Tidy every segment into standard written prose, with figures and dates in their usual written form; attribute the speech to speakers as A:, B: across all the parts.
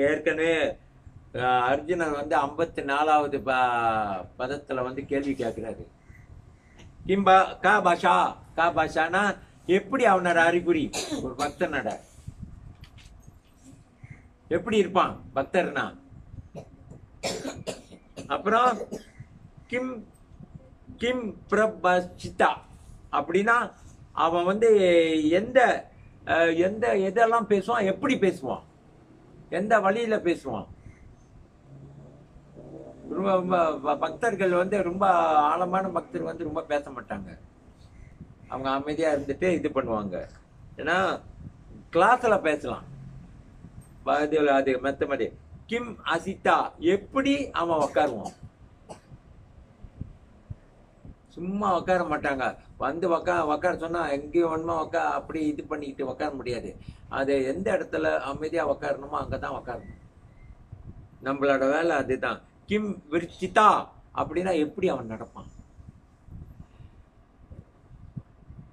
A: ஏற்கனவே அர்ஜுனர் வந்து 54வது பதத்துல வந்து கேள்வி கேட்கிறாரு. கிம்பா கா பாஷா, கா பாஷானா எப்படி அவனோட அறிகுறி, ஒரு பக்தனோட எப்படி இருப்பான் பக்தர்னா. அப்புறம் கிம் கிம் பிரபசிதா அப்படின்னா அவன் வந்து எந்த எந்த எதெல்லாம் பேசுவான், எப்படி பேசுவான், எந்த வழியில பேசுவான். ரொம்ப பக்தர்கள் வந்து ரொம்ப ஆழமான பக்தர் வந்து ரொம்ப பேச மாட்டாங்க. அவங்க அமைதியா இருந்துட்டு இது பண்ணுவாங்க. ஏன்னா கிளாஸ்ல பேசலாம், அது மெத்தமடி. கிம் அசிதா எப்படி அவன் உக்காருவான், சும்மா உட்கார மாட்டாங்க. வந்து உக்கார சொன்னா எங்கேயும் ஒண்ணுமா அப்படி இது பண்ணிக்கிட்டு உட்கார முடியாது. அது எந்த இடத்துல அமைதியா உட்காரணுமோ அங்கதான் உட்காரணும். நம்மளோட வேலை அதுதான். கிம் விருச்சிதா அப்படின்னா எப்படி அவன் நடப்பான்,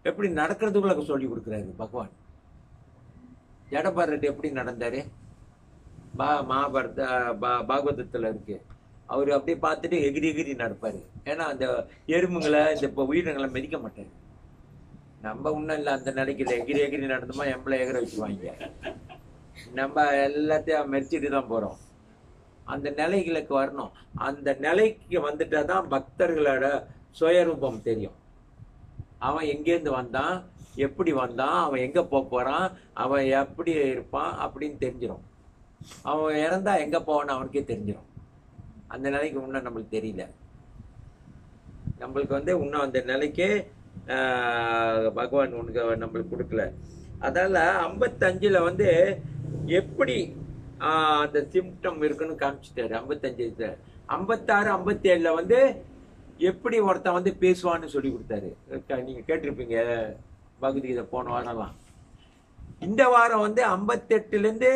A: எப்படி நடக்கிறதுக்குள்ள சொல்லி கொடுக்குறாரு பகவான். ஜடபரட் எப்படி நடந்தாரு மகாபாரத பாகவதத்துல இருக்கு. அவரு அப்படியே பார்த்துட்டு எகிரி எகிரி நடப்பாரு. ஏன்னா அந்த எறும்புங்களை இந்த உயிரினங்களை மிதிக்க மாட்டாரு. நம்ம ஒண்ணும் இல்லை அந்த நிலைக்கு எகிரி எகிரி நடந்தோமா எம்பளை எகிர வச்சுருவாங்க. நம்ம எல்லாத்தையும் மெரிச்சிட்டு தான் போறோம். அந்த நிலைகளுக்கு வரணும். அந்த நிலைக்கு வந்துட்டாதான் பக்தர்களோட சுயரூபம் தெரியும். அவன் எங்கேருந்து வந்தான், எப்படி வந்தான், அவன் எங்க போறான், அவன் எப்படி இருப்பான் அப்படின்னு தெரிஞ்சிடும். அவன் இறந்தா எங்க போவான்னு அவனுக்கே தெரிஞ்சிடும். அந்த நிலைக்கு இன்னும் நம்மளுக்கு தெரியல. நம்மளுக்கு வந்து இன்னும் அந்த நிலைக்கே பகவான் உனக்கு நம்மளுக்கு கொடுக்கல. அதால 55ல வந்து எப்படி அந்த சிம்டம் இருக்குன்னு காமிச்சிட்டாரு. 55 56 57ல வந்து எப்படி ஒருத்தன் வந்து பேசுவான்னு சொல்லி கொடுத்தாரு. நீங்க கேட்டிருப்பீங்க பகவத்கீதை போன வாரம்லாம். இந்த வாரம் வந்து 58ல இருந்து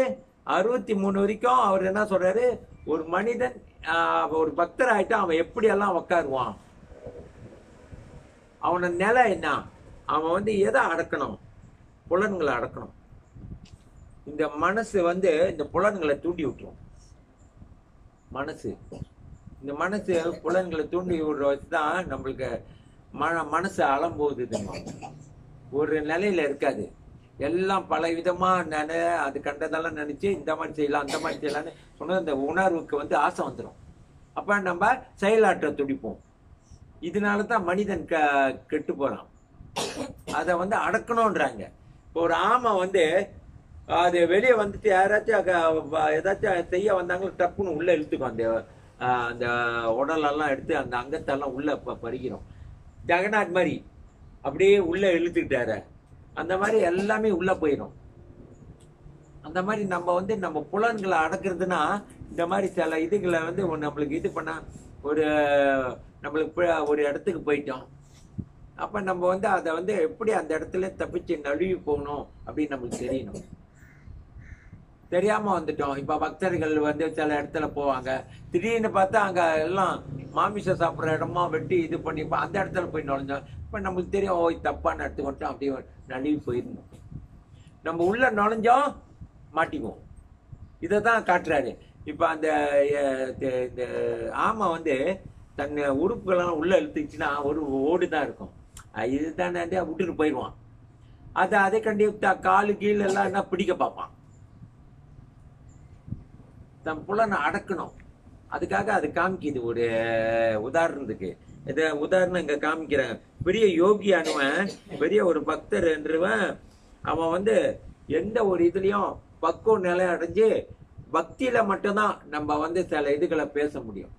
A: 63 வரைக்கும் அவர் என்ன சொல்றாரு, ஒரு மனிதன் ஒரு பக்தர் ஆயிட்டா அவன் எப்படி எல்லாம் உக்காருவான், அவன நிலை என்ன, அவன் வந்து எதை அடக்கணும், புலன்களை அடக்கணும். இந்த மனசு வந்து இந்த புலன்களை தூண்டி விட்டுரும். மனசு இந்த மனசு புலன்களை தூண்டி விடுற வச்சுதான் நம்மளுக்கு மனசு அலம்போகுது. ஒரு நிலையில இருக்காது. எல்லாம் பல விதமா அது கண்டதெல்லாம் நினைச்சு இந்த மாதிரி செய்யலாம் அந்த மாதிரி செய்யலாம்னு சொன்ன அந்த உணர்வுக்கு வந்து ஆசை வந்துடும். அப்ப நம்ம செயலாற்ற துடிப்போம். இதனாலதான் மனிதன் கெட்டு போறான். அதை வந்து அடக்கணும்ன்றாங்க. இப்போ ஒரு ஆமை வந்து அது வெளியே வந்துட்டு யாராச்சும் ஏதாச்சும் செய்ய வந்தாங்களோ டப்புன்னு உள்ள இழுத்துக்கும். அந்த உடலெல்லாம் எடுத்து அந்த அங்கத்தெல்லாம் உள்ள பறிக்கிறோம். ஜெகநாத் மாதிரி அப்படியே உள்ள இழுத்துக்கிட்டாரு. அந்த மாதிரி எல்லாமே உள்ள போயிடும். அந்த மாதிரி நம்ம வந்து நம்ம புலன்களை அடக்குறதுன்னா இந்த மாதிரி சில இதுகளை வந்து நம்மளுக்கு இது பண்ணா நம்மளுக்கு ஒரு இடத்துக்கு போயிட்டோம். அப்ப நம்ம வந்து அதை வந்து எப்படி அந்த இடத்துல தப்பிச்சு நழுவி போகணும் அப்படின்னு நம்மளுக்கு தெரியணும். தெரியாம வந்துட்டோம். இப்ப பக்தர்கள் வந்து சில இடத்துல போவாங்க, திடீர்னு பார்த்தா அங்க எல்லாம் மாமிசம் சாப்பிட்ற இடமா வெட்டி இது பண்ணி அந்த இடத்துல போய் நுழைஞ்சோம். இப்ப நம்மளுக்கு தெரியும், ஓ தப்பான இடத்துக்கு வந்துட்டோம், அப்படியே நழுவி போயிருந்தோம். நம்ம உள்ள நுழைஞ்சோம் மாட்டிக்குவோம். இதைதான் காட்டுறாரு. இப்ப அந்த ஆமை வந்து தன் உறுப்புகள்லாம் உள்ள இழுத்துச்சுன்னா ஒரு ஓடுதான் இருக்கும். இதுதானே விட்டுட்டு போயிடுவான். அதை கண்டி காலு கீழே எல்லாம் என்ன பிடிக்க பார்ப்பான். தன் புலனை அடக்கணும். அதுக்காக அது காமிக்குது. ஒரு உதாரணத்துக்கு உதாரணம் இங்க காமிக்கிறேன். பெரிய யோகி அனுவன், பெரிய ஒரு பக்தர் என்றவன், அவன் வந்து எந்த ஒரு இதுலயும் பக்குவ நிலை அடைஞ்சு பக்தியில மட்டும்தான் நம்ம வந்து சில இதுகளை பேச முடியும்.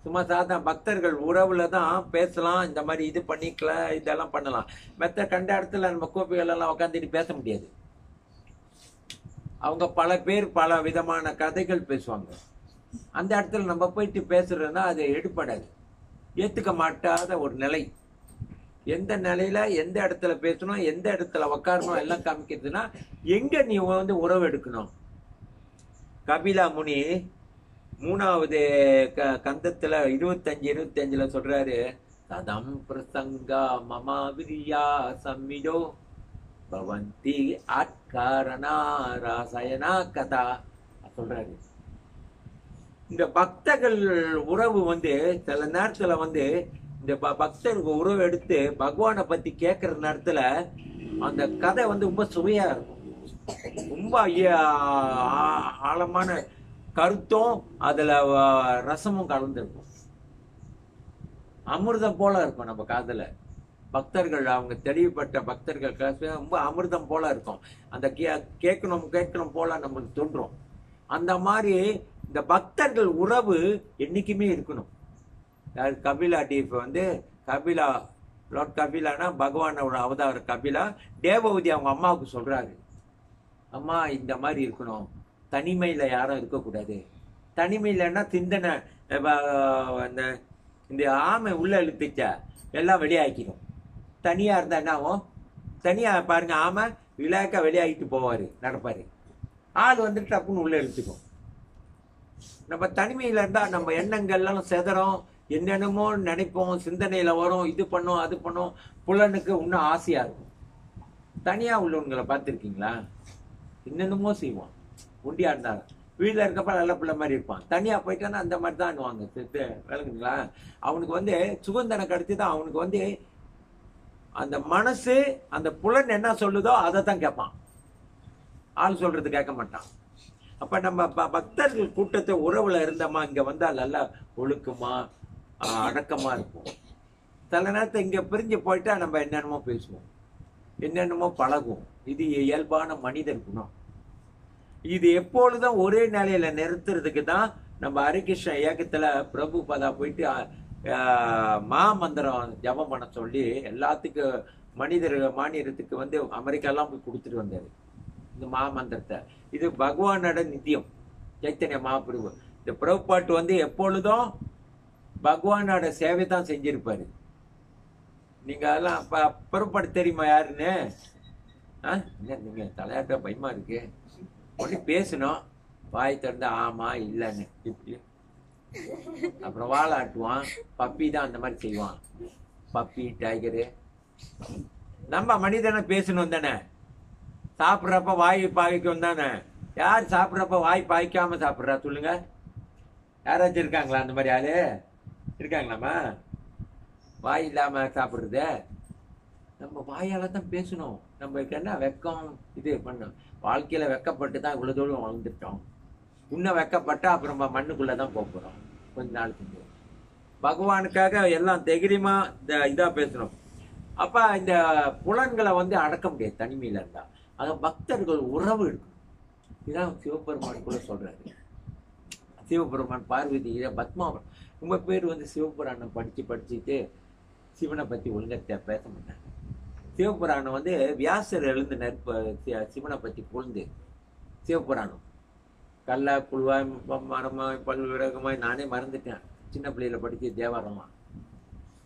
A: சும்மா சாதாரண பக்தர்கள் உறவுல தான் பேசலாம், இந்த மாதிரி இது பண்ணிக்கலாம், இதெல்லாம் பண்ணலாம். மற்ற கண்ட இடத்துல நம்ம கோப்பிகள் எல்லாம் உட்காந்துட்டு பேச முடியாது. அவங்க பல பேர் பல விதமான கதைகள் பேசுவாங்க. அந்த இடத்துல நம்ம போயிட்டு பேசுறதுன்னா அது எடுப்படாது, ஏத்துக்க மாட்டாத ஒரு நிலை. எந்த நிலையில எந்த இடத்துல பேசணும், எந்த இடத்துல உக்காரணும் எல்லாம் காமிக்கிறதுனா எங்க நீ வந்து உறவு எடுக்கணும். கபிலா முனி 3வது கந்தத்துல 25-25ல சொல்றாரு, ததம் பிரசங்கா மமா விரியா சம்மிதோ பவந்தி ஆட்காரணா ராசயனா கதா சொல்றாரு. இந்த பக்தர்கள் உறவு வந்து சில நேரத்துல வந்து இந்த பக்தருக்கு உறவு எடுத்து பகவானை பத்தி கேட்கற நேரத்துல அந்த கதை வந்து ரொம்ப சுவையா இருக்கும். ரொம்ப ஆழமான கருத்தும் அதுல ரசமும் கலந்துருக்கும். அமிர்தம் போல இருக்கும் நம்ம காதுல. பக்தர்கள் அவங்க தெளிவுபட்ட பக்தர்கள் ரொம்ப அமிர்தம் போல இருக்கும். அந்த கேட்கணும் போல நம்மளுக்கு தோன்றும். அந்த மாதிரி இந்த பக்தர்கள் உறவு என்னைக்குமே இருக்கணும். கபிலா டீப் வந்து கபிலா லார்ட் கபிலானா பகவானோட அவதார கபிலா தேவவதி அவங்க அம்மாவுக்கு சொல்றாரு, அம்மா இந்த மாதிரி இருக்கணும், தனிமையில யாரும் இருக்கக்கூடாது. தனிமையிலன்னா சிந்தனை இந்த ஆமை உள்ள இழுத்துச்ச எல்லாம் வெளியாக்கிடும். தனியா இருந்தா என்ன ஆகும்? தனியா பாருங்க, ஆமை விளையாக்க வெளியாகிட்டு போவாரு, நடப்பாரு. ஆள் வந்துட்டு டப்புன்னு உள்ள இழுத்துக்கும். நம்ம தனிமையில இருந்தா நம்ம எண்ணங்கள்லாம் செதறோம், என்னென்னமோ நினைப்போம், சிந்தனையில வரும், இது பண்ணோம் அது பண்ணோம், புலனுக்கு இன்னும் ஆசையா இருக்கும். தனியா உள்ளவங்களை பார்த்துருக்கீங்களா? என்னென்னமோ செய்வான். ஒண்டியா இருந்தாலும் வீட்டில் இருக்கப்ப நல்ல பிள்ளை மாதிரி இருப்பான். தனியா போயிட்டான்னா அந்த மாதிரி தான் வாங்க விளங்குங்களா? அவனுக்கு வந்து சுதந்திரம் கிடைச்சி தான் அவனுக்கு வந்து அந்த மனசு அந்த புலன் என்ன சொல்லுதோ அதை தான் கேட்பான். ஆள் சொல்றது கேட்க மாட்டான். அப்ப நம்ம பக்தர்கள் கூட்டத்தை உறவுல இருந்தோமா, இங்க வந்தா நல்லா ஒழுக்கமா அடக்கமா இருக்கும். சில நேரத்தை இங்க பிரிஞ்சு போயிட்டா நம்ம என்னென்னமோ பேசுவோம், என்னென்னமோ பழகுவோம். இது இயல்பான மனிதர் குணம். இது எப்பொழுதும் ஒரே நிலையில நிறுத்துறதுக்கு தான் நம்ம ஹரிகிருஷ்ண இயக்கத்துல பிரபு பதா போயிட்டு மாமந்திரம் ஜபம் பண்ண சொல்லி எல்லாத்துக்கும் மாநிலத்துக்கு வந்து அமெரிக்காலாம் போய் கொடுத்துட்டு வந்தாரு இந்த மாமந்திரத்தை. இது பகவானோட நித்தியம். சைத்தன்ய மகாபிரபு இந்த பிரபுபாட்டு வந்து எப்பொழுதும் பகவானோட சேவை தான் செஞ்சிருப்பாரு. நீங்க அதெல்லாம் பிரபுபாட்டு தெரியுமா யாருன்னு? நீங்க தலையாட்ட பயமா இருக்கு, ஒண்ணு பேசணும், வாய் திறந்து ஆமா இல்லன்னு இப்படி, அப்புறம் வாழை ஆட்டுவான். பப்பி தான் அந்த மாதிரி செய்வான். Puppy tiger. நம்ம மனிதனை பேசணும் தானே, சாப்பிட்றப்ப வாய் பாய்க்கும் தானே. யார் சாப்பிட்றப்ப வாய் பாய்க்காம சாப்பிட்றா சொல்லுங்க? யாராச்சும் இருக்காங்களா அந்த மாதிரி ஆளு? இருக்காங்களாமா வாய் இல்லாம சாப்பிடுறது? நம்ம வாயால தான் பேசணும். நம்மளுக்கு என்ன வெக்கம் இது பண்ணும். வாழ்க்கையில வெக்கப்பட்டு தான் இவ்வளவு தூரம் வாழ்ந்துட்டோம். இன்னும் வெக்கப்பட்டா அப்புறம் மண்ணுக்குள்ளதான் போறோம் கொஞ்ச நாளுக்கு. பகவானுக்காக எல்லாம் தைரியமா இதா பேசணும். அப்ப இந்த புலன்களை வந்து அடக்க முடியாது தனிமையில இருந்தா. அத பக்தர்கள் உறவு இருக்கும். இதான் சிவபெருமான் கூட சொல்றாரு. சிவபெருமான் பார்வதி பத்மாவன் ரொம்ப பேர் வந்து சிவபுராணம் படிச்சுட்டு சிவனை பத்தி ஒழுங்கா பேச மாட்டாங்க. சிவபுராணம் வந்து வியாசர் எழுந்து சிவனை பத்தி புகழ்ந்து சிவபுராணம் கல்லா புழுவாய் மரமாய் பல்விரகமாய் நானே மறந்துட்டேன். சின்ன பிள்ளையில படிச்சு தேவாரமா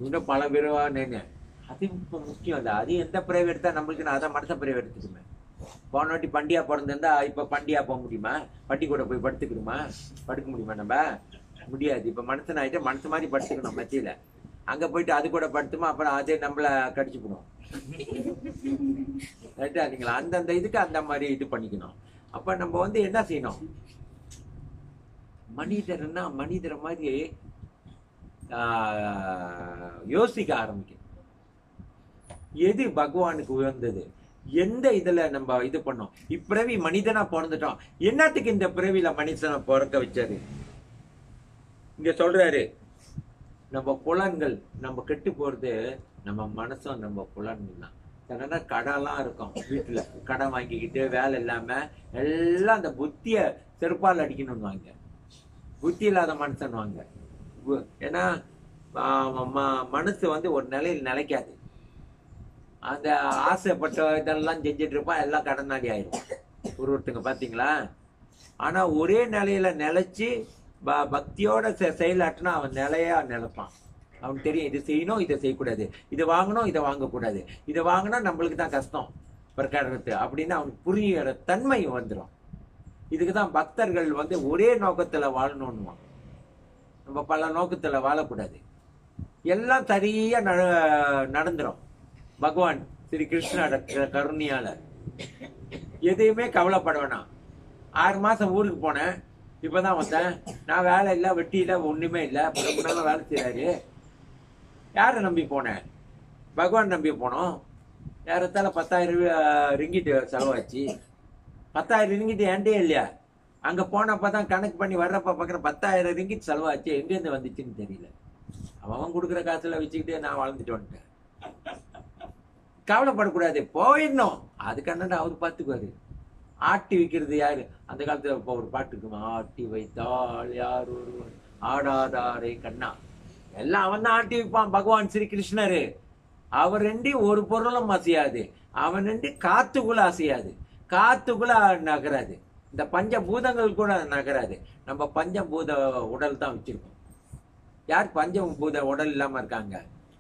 A: இன்னும் பல பிறவா நினை. அது முக்கியம் இல்லை. அது எந்த பிறவை எடுத்தா நம்மளுக்கு அதை மனச பிறவை எடுத்துக்குமே. போன வாட்டி பண்டியா பிறந்திருந்தா இப்ப பண்டியா போக முடியுமா? பட்டி கூட போய் படுத்துக்கணுமா? படுக்க முடியுமா? நம்ம முடியாது. இப்ப மனசன் ஆயிட்டு மனசு மாதிரி படுத்துக்கணும் மத்தியில. அங்க போயிட்டு அது கூட படுத்துமா, அப்புறம் அதே நம்மள கடிச்சு போடும். ரைட்டா? நீங்களா அந்தந்த இதுக்கு அந்த மாதிரி இது பண்ணிக்கணும். அப்ப நம்ம வந்து என்ன செய்யணும்? மனிதர்னா மனிதரை மாதிரி யோசிக்க ஆரம்பிக்கணும். எது பகவானுக்கு உயர்ந்தது, எந்த இதுல நம்ம இது பண்ணோம். இப்பிறவி மனிதனா பிறந்துட்டோம், என்னத்துக்கு இந்த பிறவில மனுஷனை பிறக்க வச்சாரு? இங்க சொல்றாரு, நம்ம புலன்கள் நம்ம கெட்டு போறது நம்ம மனசும் நம்ம புலன்கள் தான். ஏன்னா கடன்லாம் இருக்கும் வீட்டுல, கடன் வாங்கிக்கிட்டு வேலை இல்லாம எல்லாம் அந்த புத்திய செருப்பால் அடிக்கணும்னு வாங்க. புத்தி இல்லாத மனுஷன் வாங்க. ஏன்னா மனசு வந்து ஒரு நிலையில் நிலைக்காது. அந்த ஆசைப்பட்ட இதெல்லாம் செஞ்சுட்டு இருப்பான், எல்லாம் கடனாளி ஆயிடும் ஒருத்தங்க பாத்தீங்களா? ஆனா ஒரே நிலையில நிலைச்சு பக்தியோட செயலாட்டினா அவன் நிலையா நிலைப்பான். அவனுக்கு தெரியும் இது செய்யணும், இதை செய்யக்கூடாது, இதை வாங்கணும், இதை வாங்கக்கூடாது, இதை வாங்கினா நம்மளுக்கு தான் கஷ்டம் பிரகாரத்து அப்படின்னு அவனுக்கு புரியுற தன்மை வந்துடும். இதுக்குதான் பக்தர்கள் வந்து ஒரே நோக்கத்துல வாழணும்னு. நம்ம பல நோக்கத்துல வாழக்கூடாது. எல்லாம் சரியா நடந்துரும். பகவான் ஸ்ரீ கிருஷ்ணோட கருணையால எதையுமே கவலைப்பட வேணாம். 6 மாசம் ஊருக்கு போனேன், இப்பதான் வந்தேன். நான் வேலை இல்லை, வெட்டி இல்லை, ஒண்ணுமே இல்லை. பிரபுனால வேலை செய்யறாரு. யாரை நம்பி போனேன்? பகவான் நம்பி போனோம். ஏறத்தால 10,000 ரிங்கிட்டு செலவாச்சு. 10,000 ரிங்கிட்டு என்கிட்டே இல்லையா? அங்க போனப்பதான் கணக்கு பண்ணி வர்றப்ப பாக்குறேன் 10,000 ரிங்கிட் செலவாச்சு. எங்கேருந்து வந்துச்சுன்னு தெரியல. அவன் கொடுக்குற காசுல வச்சுக்கிட்டே நான் வாழ்ந்துட்டு வந்துட்டேன். கவலைப்படக்கூடாது, போயிடணும். அதுக்கான அவர் பார்த்துக்குவாரு. ஆட்டி வைக்கிறது யாரு? அந்த காலத்துல இப்போ ஒரு பாட்டு இருக்குமா, ஆட்டி வைத்தால் யார் ஒருவன் ஆடாதாரே கண்ணா. எல்லாம் அவன் தான் ஆட்டி வைப்பான். பகவான் ஸ்ரீ கிருஷ்ணரு அவர் ரெண்டி ஒரு பொருளும் அசையாது. அவன் ரெண்டி காத்துக்குள்ள அசையாது, காத்துக்குள்ள நகராது. இந்த பஞ்சபூதங்கள் கூட நகராது. நம்ம பஞ்சபூத உடல் தான் வச்சிருக்கோம். யார் பஞ்சபூத உடல் இல்லாம இருக்காங்க?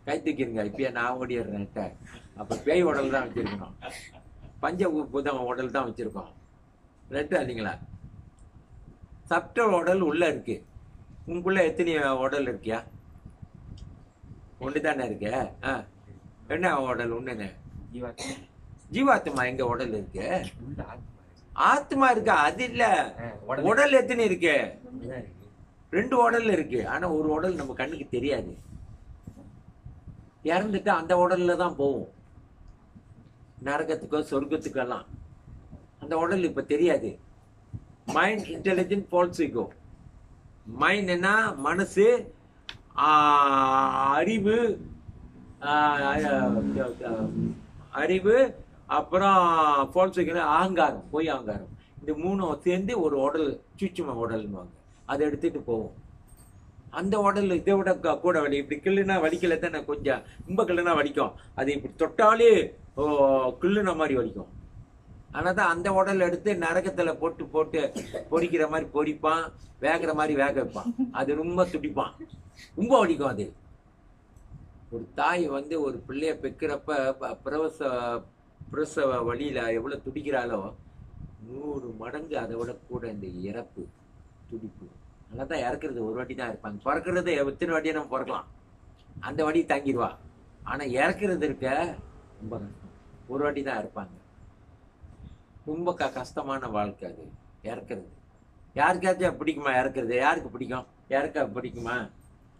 A: கை தூக்கிருங்க. இப்பயே நான் ஓடிடுறேன். அப்ப பேய் உடல் தான் வச்சிருக்கணும். பஞ்சபூத உடல் தான் வச்சிருக்கோம். ரெட்டு இல்லைங்களா? சப்ட உடல் உள்ள இருக்கு. உங்களுக்குள்ள எத்தனை உடல் இருக்கியா? ஒண்ணுதானே இருக்கு. என்ன உடல்? ஒண்ணுன்னு ஜீவாத்மா. எங்க உடல் இருக்கு? ஆத்மா இருக்கு. அது இல்ல, உடல் எத்தனை இருக்கு? 2 உடல் இருக்கு. ஆனா ஒரு உடல் நம்ம கண்ணுக்கு தெரியாது. இறந்துட்டு அந்த உடல்ல தான் போவோம், நரகத்துக்கோ சொர்க்கத்துக்கெல்லாம். அந்த உடல் இப்ப தெரியாது. Mind, intelligent, false ego. Mind என்ன? மனசு, அறிவு, அறிவு, அப்புறம் ஃபால்ஸ் ஈகோ, அகங்காரம், பொய் அகங்காரம். இந்த 3 சேர்ந்து ஒரு உடல், சூட்சும உடல்னுவாங்க. அதை எடுத்துட்டு போவோம். அந்த உடல் இதை விட கூட வலி. இப்படி கிள்ளுனா வலிக்கல தானே, கொஞ்சம் ரொம்ப கிள்ளுனா வலிக்கும். அது இப்படி தொட்டாலே கிள்ளுன மாதிரி வலிக்கும். ஆனால் தான் அந்த உடல் எடுத்து நரகத்தில் போட்டு போட்டு பொரிக்கிற மாதிரி பொரிப்பான், வேகிற மாதிரி வேக வைப்பான். அது ரொம்ப துடிப்பான், ரொம்ப வலிக்கும். அது ஒரு தாய் வந்து ஒரு பிள்ளைய பெக்கிறப்ப பிரசவ வழியில எவ்வளவு துடிக்கிறாளோ 100 மடங்கு அதை விட கூட இந்த இறப்பு துடிப்பு. நல்லா தான் இறக்குறது ஒரு வாட்டி தான் இருப்பாங்க. பிறக்கிறது எத்தனை வாட்டியை நம்ம பிறக்கலாம், அந்த வாட்டி தாங்கிடுவா. ஆனா இறக்குறது இருக்க ரொம்ப கஷ்டம். ஒரு வாட்டி தான் இருப்பாங்க. ரொம்ப கஷ்டமான வாழ்க்கை அது இறக்குறது. யாருக்காச்சும் பிடிக்குமா இறக்குறது? யாருக்கு பிடிக்கும்? இறக்க பிடிக்குமா?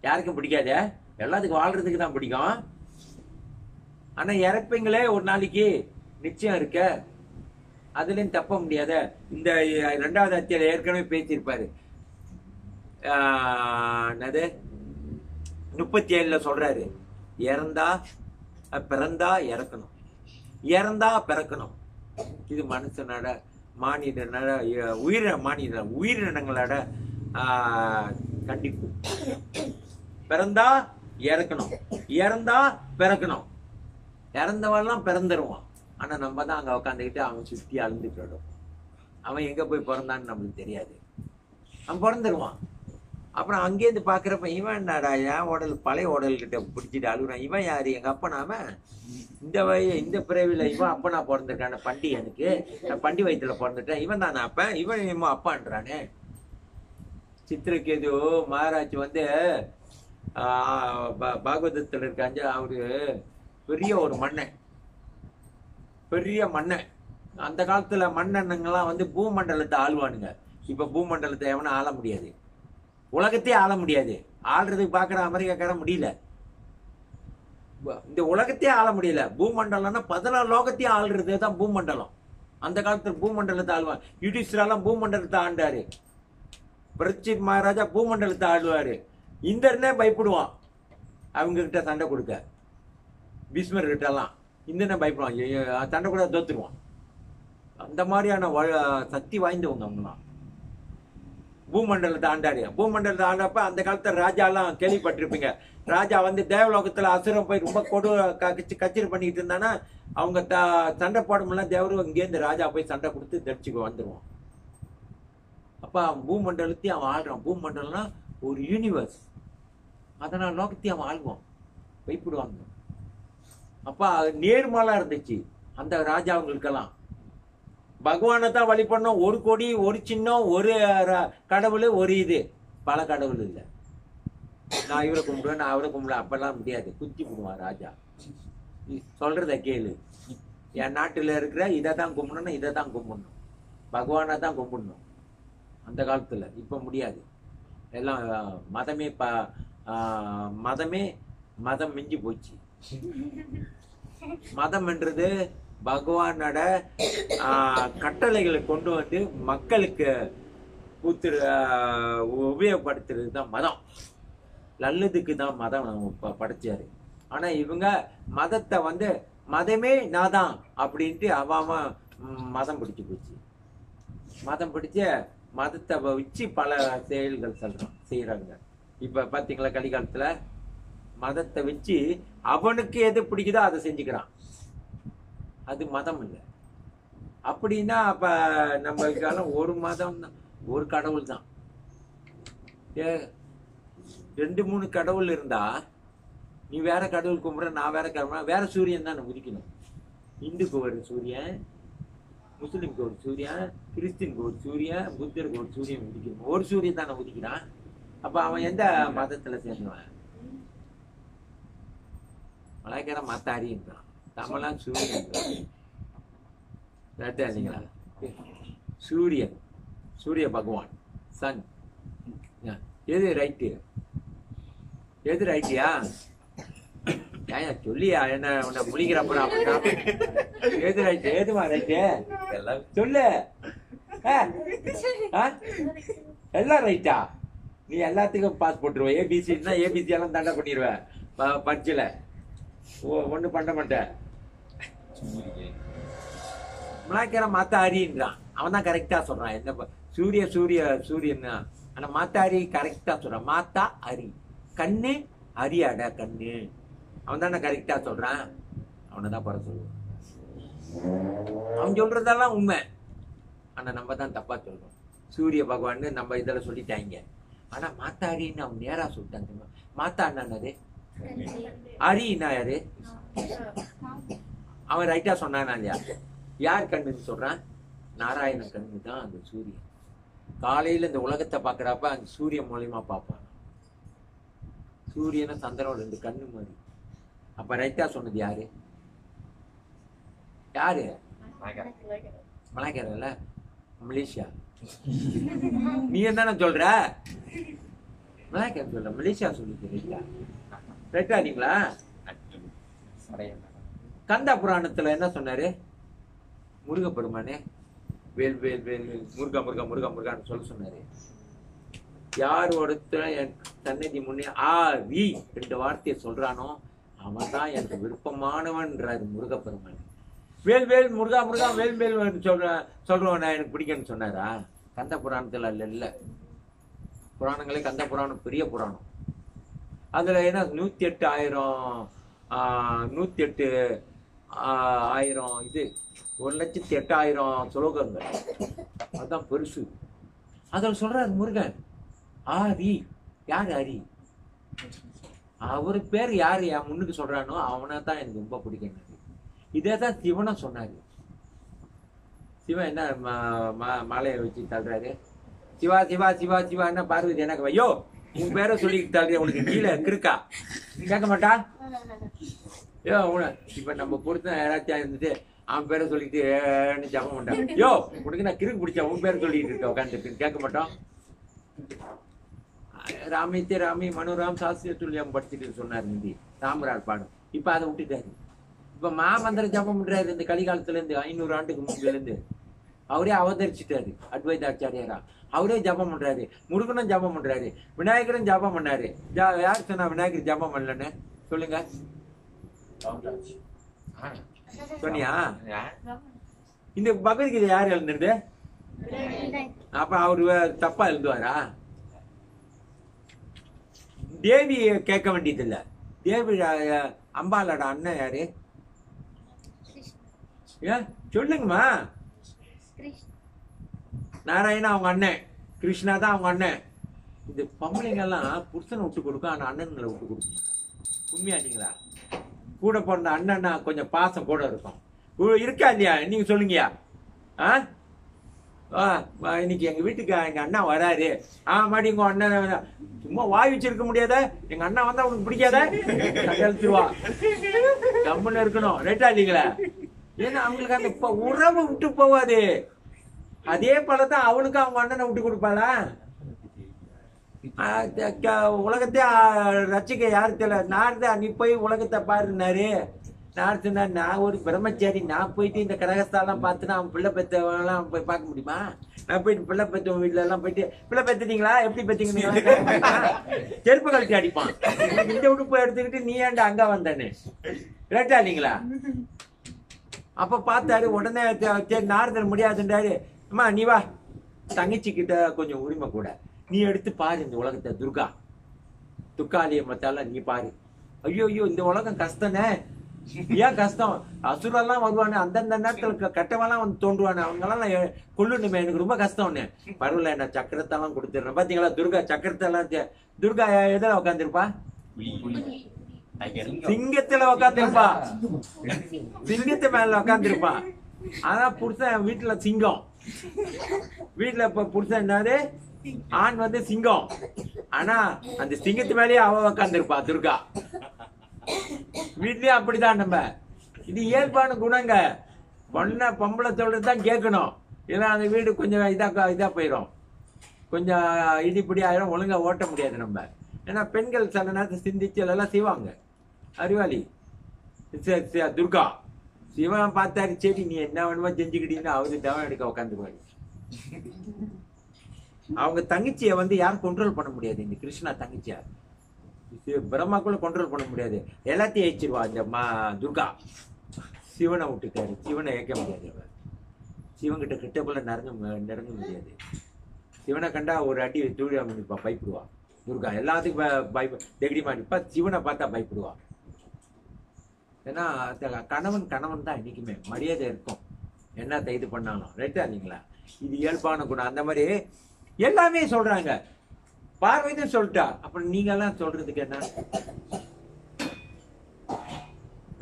A: யாருக்கும் பிடிக்காதே. எல்லாத்துக்கும் வாழ்றதுக்கு தான் பிடிக்கும். ஆனா இறப்பீங்களே ஒரு நாளைக்கு, நிச்சயம் இருக்க. அதுலயும் தப்ப முடியாத. இந்த 2வது அத்தியாயம் ஏற்கனவே பேசியிருப்பாரு. என்னது 37ல சொல்றாரு, இறந்தா பிறந்தா இறக்கணும், இறந்தா பிறக்கணும். இது மனுஷனோட, மானிடனோட, உயிரினங்களோட கண்டிப்பு. பிறந்தா இறக்கணும், இறந்தா பிறக்கணும். இறந்தவெல்லாம் பிறந்துருவான். ஆனா நம்ம தான் அங்க உட்காந்துக்கிட்டு அவன் சுத்தி அழுந்துட்டு, அவன் எங்க போய் பிறந்தான்னு நம்மளுக்கு தெரியாது. அவன் பிறந்துருவான். அப்புறம் அங்கேருந்து பாக்குறப்ப இவன் என்னடா என் உடல் பழைய உடல் கிட்ட பிடிச்சிட்டு அழுகுறான். இவன் யாரு? எங்க அப்பனாம. இந்த பிறவில இவன் அப்பனா பிறந்திருக்கான. பண்டி எனக்கு, நான் பண்டி வயிற்றுல பிறந்துட்டேன். இவன் தானே அப்ப, இவன் அப்பான்றானே. சித்திரகேது மகாராஜ் வந்து பாகவதத்துல இருக்காங்க. அவரு பெரிய ஒரு மன்னன், பெரிய மன்னன். அந்த காலத்துல மன்னனுங்கெல்லாம் வந்து பூமண்டலத்தை ஆளுவானுங்க. இப்ப பூமண்டலத்தை எவனும் ஆள முடியாது, உலகத்தையே ஆள முடியாது. ஆள்றதுக்கு பாக்குற அமெரிக்காக்கார முடியல, இந்த உலகத்தையே ஆள முடியல. பூமண்டலம்னா 14 லோகத்தையும் ஆள்றது தான் பூமண்டலம். அந்த காலத்துல பூமண்டலத்தை ஆளுவான். யுதிஷ்டிரெல்லாம் பூமண்டலத்தை ஆண்டாரு. பரீட்சித் மகாராஜா பூமண்டலத்தை ஆடுவாரு. இந்திரனே பயப்படுவான் அவங்க கிட்ட சண்டை கொடுக்க. பீஷ்மர் கிட்ட எல்லாம் இந்திரனே பயப்படுவான், சண்டை கூட தோத்துருவான். அந்த மாதிரியான சக்தி வாய்ந்தவங்க அவங்களாம். பூமண்டலத்தை ஆண்டாரு. பூமண்டலத்தை ஆண்டப்ப அந்த காலத்துல ராஜா எல்லாம் கேள்விப்பட்டிருப்பீங்க. ராஜா வந்து தேவலோகத்துல அசுரம் போய் ரொம்ப கச்சேரி பண்ணிட்டு இருந்தானா, அவங்க சண்டை போடும்போது தேவரும் இங்கேருந்து ராஜா போய் சண்டை கொடுத்து தடிச்சுக்கு வந்துருவான். அப்ப பூமண்டலத்தையும் அவன் ஆடுறான். பூமண்டலம்னா ஒரு யூனிவர்ஸ். அதனால லோகத்தையும் அவன் ஆள்வான், பயப்படுவாங்க. அப்ப நேர்மலா இருந்துச்சு அந்த ராஜாவுங்களுக்கெல்லாம். பகவானை தான் வழிபடணும். ஒரு கொடி, ஒரு சின்னம், ஒரு கடவுள், ஒரு இது. பல கடவுள் இல்லை. நான் இவரை கும்பிடுவேன், நான் அவரை கும்பிடுவேன், அப்பெல்லாம் முடியாது. குத்தி விடுவான் ராஜா. சொல்றத கேளு, என் நாட்டுல இருக்கிற இதை தான் கும்பிடணும், இதை தான் கும்பிடணும். பகவானை தான் கும்பிடணும் அந்த காலத்துல. இப்ப முடியாது. எல்லாம் மதமே மதம் மிஞ்சி போச்சு. மதம் என்றது பகவானோட கட்டளைகளை கொண்டு வந்து மக்களுக்கு உபயோகப்படுத்துறது தான் மதம். நல்லதுக்கு தான் மதம் படைச்சாரு. ஆனா இவங்க மதத்தை வந்து மதமே நான் தான் அப்படின்ட்டு அவன் மதம் பிடிச்சு போச்சு. மதம் பிடிச்ச மதத்தை வச்சு பல செயல்கள் செய்யறாங்க. இப்ப பாத்தீங்களா, கலிகாலத்துல மதத்தை வச்சு அவனுக்கு எது பிடிக்குதோ அதை செஞ்சுக்கிறான். அது மதம் இல்லை. அப்படின்னா அப்ப நம்ம காலம் ஒரு மதம் தான், ஒரு கடவுள் தான். 2-3 கடவுள் இருந்தா நீ வேற கடவுள் கும்பிட, நான் வேற கடவுள், வேற சூரியன் தான் உதிக்கணும். இந்துக்கு ஒரு சூரியன், முஸ்லிம்க்கு ஒரு சூரியன், கிறிஸ்டினுக்கு ஒரு சூரியன், புத்தருக்கு ஒரு சூரியன் உதிக்கணும். ஒரு சூரியன் தானே உதிக்கிறான். அப்ப அவன் எந்த மதத்துல சேர்ந்துவான்? மலைக்கார மத்தாரின்றான், தமிழா சூரியன். இல்லைங்களா? சூரியன், சூரிய பகவான், சன். எது ரைட்டு? எது ரைட்டியா? சொல்லியா? என்ன உன்னை முடிக்கிறப்ப எது ரைட்டு? எதுமா ரைட்டு சொல்லு. எல்லாம் ரைட்டா? நீ எல்லாத்துக்கும் பாஸ் போட்டுருவ. ஏபிசின்னா ஏபிசி எல்லாம் தண்டை பண்ணிடுவ பரிட்சையில. ஒண்ணு பண்ண மாட்டேன். மலாய்க்கார மாத்தாரின்றான். அவன் தான் கரெக்டா சொல்றான். என்ன சூரியன். ஆனா மாத்தாரி கரெக்டா சொல்றான். மாத்தா அரி, கண்ணு அரியாடா கண்ணு. அவன் தானே கரெக்டா சொல்றான். அவனைதான் பர சொல்லுவான். அவன் சொல்றதெல்லாம் உண்மை. ஆனா நம்ம தான் தப்பா சொல்றோம். சூரிய பகவான் நம்ம இதுல சொல்லிட்டாங்க. ஆனா மாத்தாரின்னு அவன் நேரா சொல்லிட்டான். மாத்தா என்னது? அரின்னா யாரு? அவன் ரைட்டா சொன்னானா இல்லையா? யார் கண்ணுன்னு சொல்றான்? நாராயண கண்ணு தான் அந்த சூரியன். காலையில இந்த உலகத்தை பாக்குறப்ப அந்த சூரியன் மூலியமா பார்ப்பான். சூரியனை சந்திரன் 2 கண்ணு மாதிரி. அப்ப ரைட்டா சொன்னது யாரு? யாரு? மலாய்க்காரல்ல, மலேசியா. நீ என்ன சொல்ற? மலாய்க்கார சொல்ற, மலேசியா சொல்லுது. ரைட்டா? ரைட்டா நீங்களா? கந்த புராணத்துல என்ன சொன்னாரு? முருகப்பெருமானே வேல் வேல் வேல் வேல் முருகா முருகா முருகா முருகான்னு சொல்ல சொன்னாரு. யார் ஒருத்தர் என் சன்னதி முன்னே வி 2 வார்த்தையை சொல்றானோ அவன் தான் எனக்கு விருப்பமானவன்றாரு முருகப்பெருமான். வேல் வேல் முருகா முருகா வேல் வேல் சொல்றவன் எனக்கு பிடிக்கும்னு சொன்னாரா? கந்த புராணத்துல இல்ல. புராணங்களே கந்த புராணம் பெரிய புராணம். அதுல என்ன 108,000 இது 1,08,000 ஸ்லோகங்கள். அதுதான் பெருசு. அதில் சொல்றாரு முருகன் ஆரி. யாரு ஆரி? அவரு பேர் யாரு என் முன்னுக்கு சொல்றானோ அவனை தான் எனக்கு ரொம்ப பிடிக்கும். இதே தான் சிவனும் சொன்னாரு. சிவன் என்ன மாலையை வச்சு தள்ளுறாரு? சிவா சிவா சிவா சிவா. என்ன பார்வதி எனக்கு ஐயோ உன் பேரை சொல்லிட்டு தள்ளுற, உனக்கு கீழே இருக்கா? கேட்க மாட்டா? யோ இப்ப நம்ம பொறுத்த யாராச்சும் இருந்துட்டு அவன் பேரை சொல்லிட்டு ஜபம் பண்ணான். யோ உனக்கு நான் கிறுக்கு பிடிச்சா உன் பேரை சொல்லிட்டு இருக்க உட்காந்துட்டு கேட்க மாட்டோம். ராமித்தே ராமி மனுராம் சாஸ்திரிய துல்லியம் படிச்சுட்டு சொன்னார் ஹிந்தி ராமரால் பாடம். இப்ப அதை விட்டுட்டாரு. இப்ப மாமந்திர ஜபம் பண்றாரு. இந்த கலிகாலத்துல இருந்து 500 ஆண்டுக்கு முன்புல இருந்து அவரே அவதரிச்சுட்டாரு அத்வைதாச்சாரியாரா. அவரே ஜபம் பண்றாரு. முருகனும் ஜபம் பண்றாரு. விநாயகரும் ஜபம் பண்ணாரு. யார் சொன்னா விநாயகர் ஜபம் பண்ணலன்னு? சொல்லுங்க. சொன்னியா? இந்த பகவத்கீதை யார் எழுந்துருது? அப்ப அவரு தப்பா எழுதுவாரா? தேவி கேட்க வேண்டியது இல்ல. தேவி அம்பாலோட அண்ணன் யாரு? சொல்லுங்கம்மா. நாராயணா அவங்க அண்ணன், கிருஷ்ணா தான் அவங்க அண்ணன். இந்த பொம்பளைங்க எல்லாம் புருஷனை விட்டு கொடுக்கும், ஆனா அண்ணன்களை விட்டு கொடுக்கும். உண்மையாட்டீங்களா? கூட பிறந்த அண்ணன்னா கொஞ்சம் பாசம் கூட இருக்கும். இருக்கா இல்லையா? நீங்க சொல்லுங்கயா. இன்னைக்கு எங்க வீட்டுக்கு எங்க அண்ணா வராரு. மாடி உங்க அண்ணன் சும்மா வாய் வச்சிருக்க முடியாத. எங்க அண்ணா வந்தா உனக்கு பிடிக்காத? கழுத்துருவா. கம்முன்னு இருக்கணும். ரைட்டா இல்லீங்களா? ஏன்னா அவங்களுக்கு அந்த உறவு விட்டு போவாது. அதே பழத்தான் அவனுக்கும் அவங்க அண்ணனை விட்டு கொடுப்பாளா? உலகத்தை ரசிக்க யாரு தெரியல. நார்தா நீ போய் உலகத்தை பாருனாரு. நான் சொன்னா நான் ஒரு பிரம்மச்சாரி, நான் போயிட்டு இந்த கடகஸ்தாலாம் பார்த்துனா அவன் பிள்ளை பெற்றவங்களாம் போய் பார்க்க முடியுமா? நான் போயிட்டு பிள்ளை பெற்றவங்க வீட்டுல எல்லாம் போயிட்டு பிள்ளை பெற்றுட்டீங்களா, எப்படி பெற்றீங்க, செருப்பு கழட்டி அடிப்பான். இந்த உடுப்பு எடுத்துக்கிட்டு நீ ஏன்டா அங்க வந்தானே ரைட்டா இல்லைங்களா? அப்ப பார்த்தாரு. உடனே சரி நாரதர் முடியாதுன்றாரு. அம்மா நீ வா, தங்கச்சி கிட்ட கொஞ்சம் உரிமை கூட, நீ எடுத்து பாரு இந்த உலகத்தை. துர்கா துக்காலிய மத்தால நீ பாரு. ஐயோ ஐயோ இந்த உலகம் கஷ்டனே. ஏன் கஷ்டம்? அசுரெல்லாம் வருவானு, அந்தந்த நேரத்துல கட்டவெல்லாம் வந்து தோன்றுவானு, அவங்க எல்லாம் கொல்லுணுமே, எனக்கு ரொம்ப கஷ்டம்னு. பரவாயில்ல நான் சக்கரத்தெல்லாம் கொடுத்துடுறேன். பாத்தீங்களா துர்கா சக்கரத்தெல்லாம். துர்கா எதில் உட்காந்துருப்பா? சிங்கத்துல உட்காந்துருப்பா. சிங்கத்து மேல உட்காந்துருப்பா. ஆனா புருஷன் வீட்டுல சிங்கம். வீட்டுல இப்ப புருஷன் என்னது, ஆண் வந்து சிங்கம். ஆனா அந்த சிங்கத்து மேலேயே அவ உட்காந்துருப்பா துர்கா. வீட்லயும் அப்படிதான். நம்ம இது இயல்பான குணங்க. பொம்பளை சொல்றதுதான் கேட்கணும். இல்ல அந்த வீடு கொஞ்சம் இதா போயிடும், கொஞ்சம் இடிப்படி ஆயிரும், ஒழுங்கா ஓட்ட முடியாது நம்ம. ஏன்னா பெண்கள் சில நேரத்தை சிந்திச்சு எல்லாம் செய்வாங்க. அறிவாளி துர்கா. சிவன் பார்த்தாரு, சரி நீ என்ன வேணுமோ செஞ்சுக்கிட்டீங்கன்னா அவரு தவம் எடுக்க உட்காந்துருவாரு. அவங்க தங்கச்சியை வந்து யாரும் கண்ட்ரோல் பண்ண முடியாது. இந்த கிருஷ்ணா தங்கச்சியா பிரம்மாக்குள்ள கண்ட்ரோல் பண்ண முடியாது. எல்லாத்தையும் ஏச்சிருவா இந்த துர்கா. சிவனை விட்டுட்டாரு, சிவனை ஏற்க முடியாது. அவர் சிவன்கிட்ட கிட்டக்குள்ள நெருங்க முடியாது. சிவனை கண்டா ஒரு அடி தூழியா நிற்பா, பயப்படுவா துர்கா. எல்லாத்துக்கும் தெகடிமா நிற்பா. சிவனை பார்த்தா பயப்படுவா. ஏன்னா கணவன் தான் இன்னைக்குமே மரியாதை இருக்கும், என்னத்த இது பண்ணாலும். ரைட்டா இல்லைங்களா? இது இயல்பான குணம். அந்த மாதிரி எல்லாமே சொல்றாங்க. பார்வையும் சொல்லிட்டா, அப்புறம் நீங்க எல்லாம் சொல்றதுக்கு என்ன?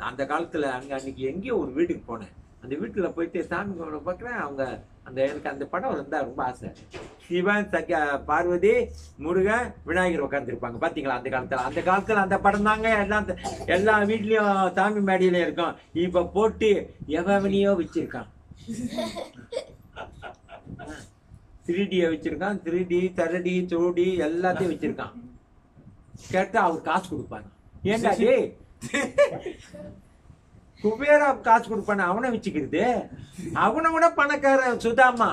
A: அந்த காலத்துல அன்னைக்கு எங்கேயோ ஒரு வீட்டுக்கு போனேன். அந்த வீட்டுல போயிட்டு சாமி பாக்குறேன். அவங்க எனக்கு அந்த படம் இருந்தா ரொம்ப ஆசை. சிவன் பார்வதி முருகன் விநாயகர் உட்காந்துருப்பாங்க. பாத்தீங்களா? அந்த காலத்துல அந்த படம் தாங்க எல்லா வீட்லயும் சாமி மேடையில இருக்கும். இப்ப போட்டு எவனியோ வச்சிருக்கான். 3D வச்சிருக்கான். 3D தரடி சோடி எல்லாத்தையும் வச்சிருக்கான். கேட்டா அவர் காசு கொடுப்பாரு. ஏன்டா குபேரா காசு கொடுப்பான? அவனை வச்சுக்கிறது. அவனை விட பணக்காரன் சுதாமா.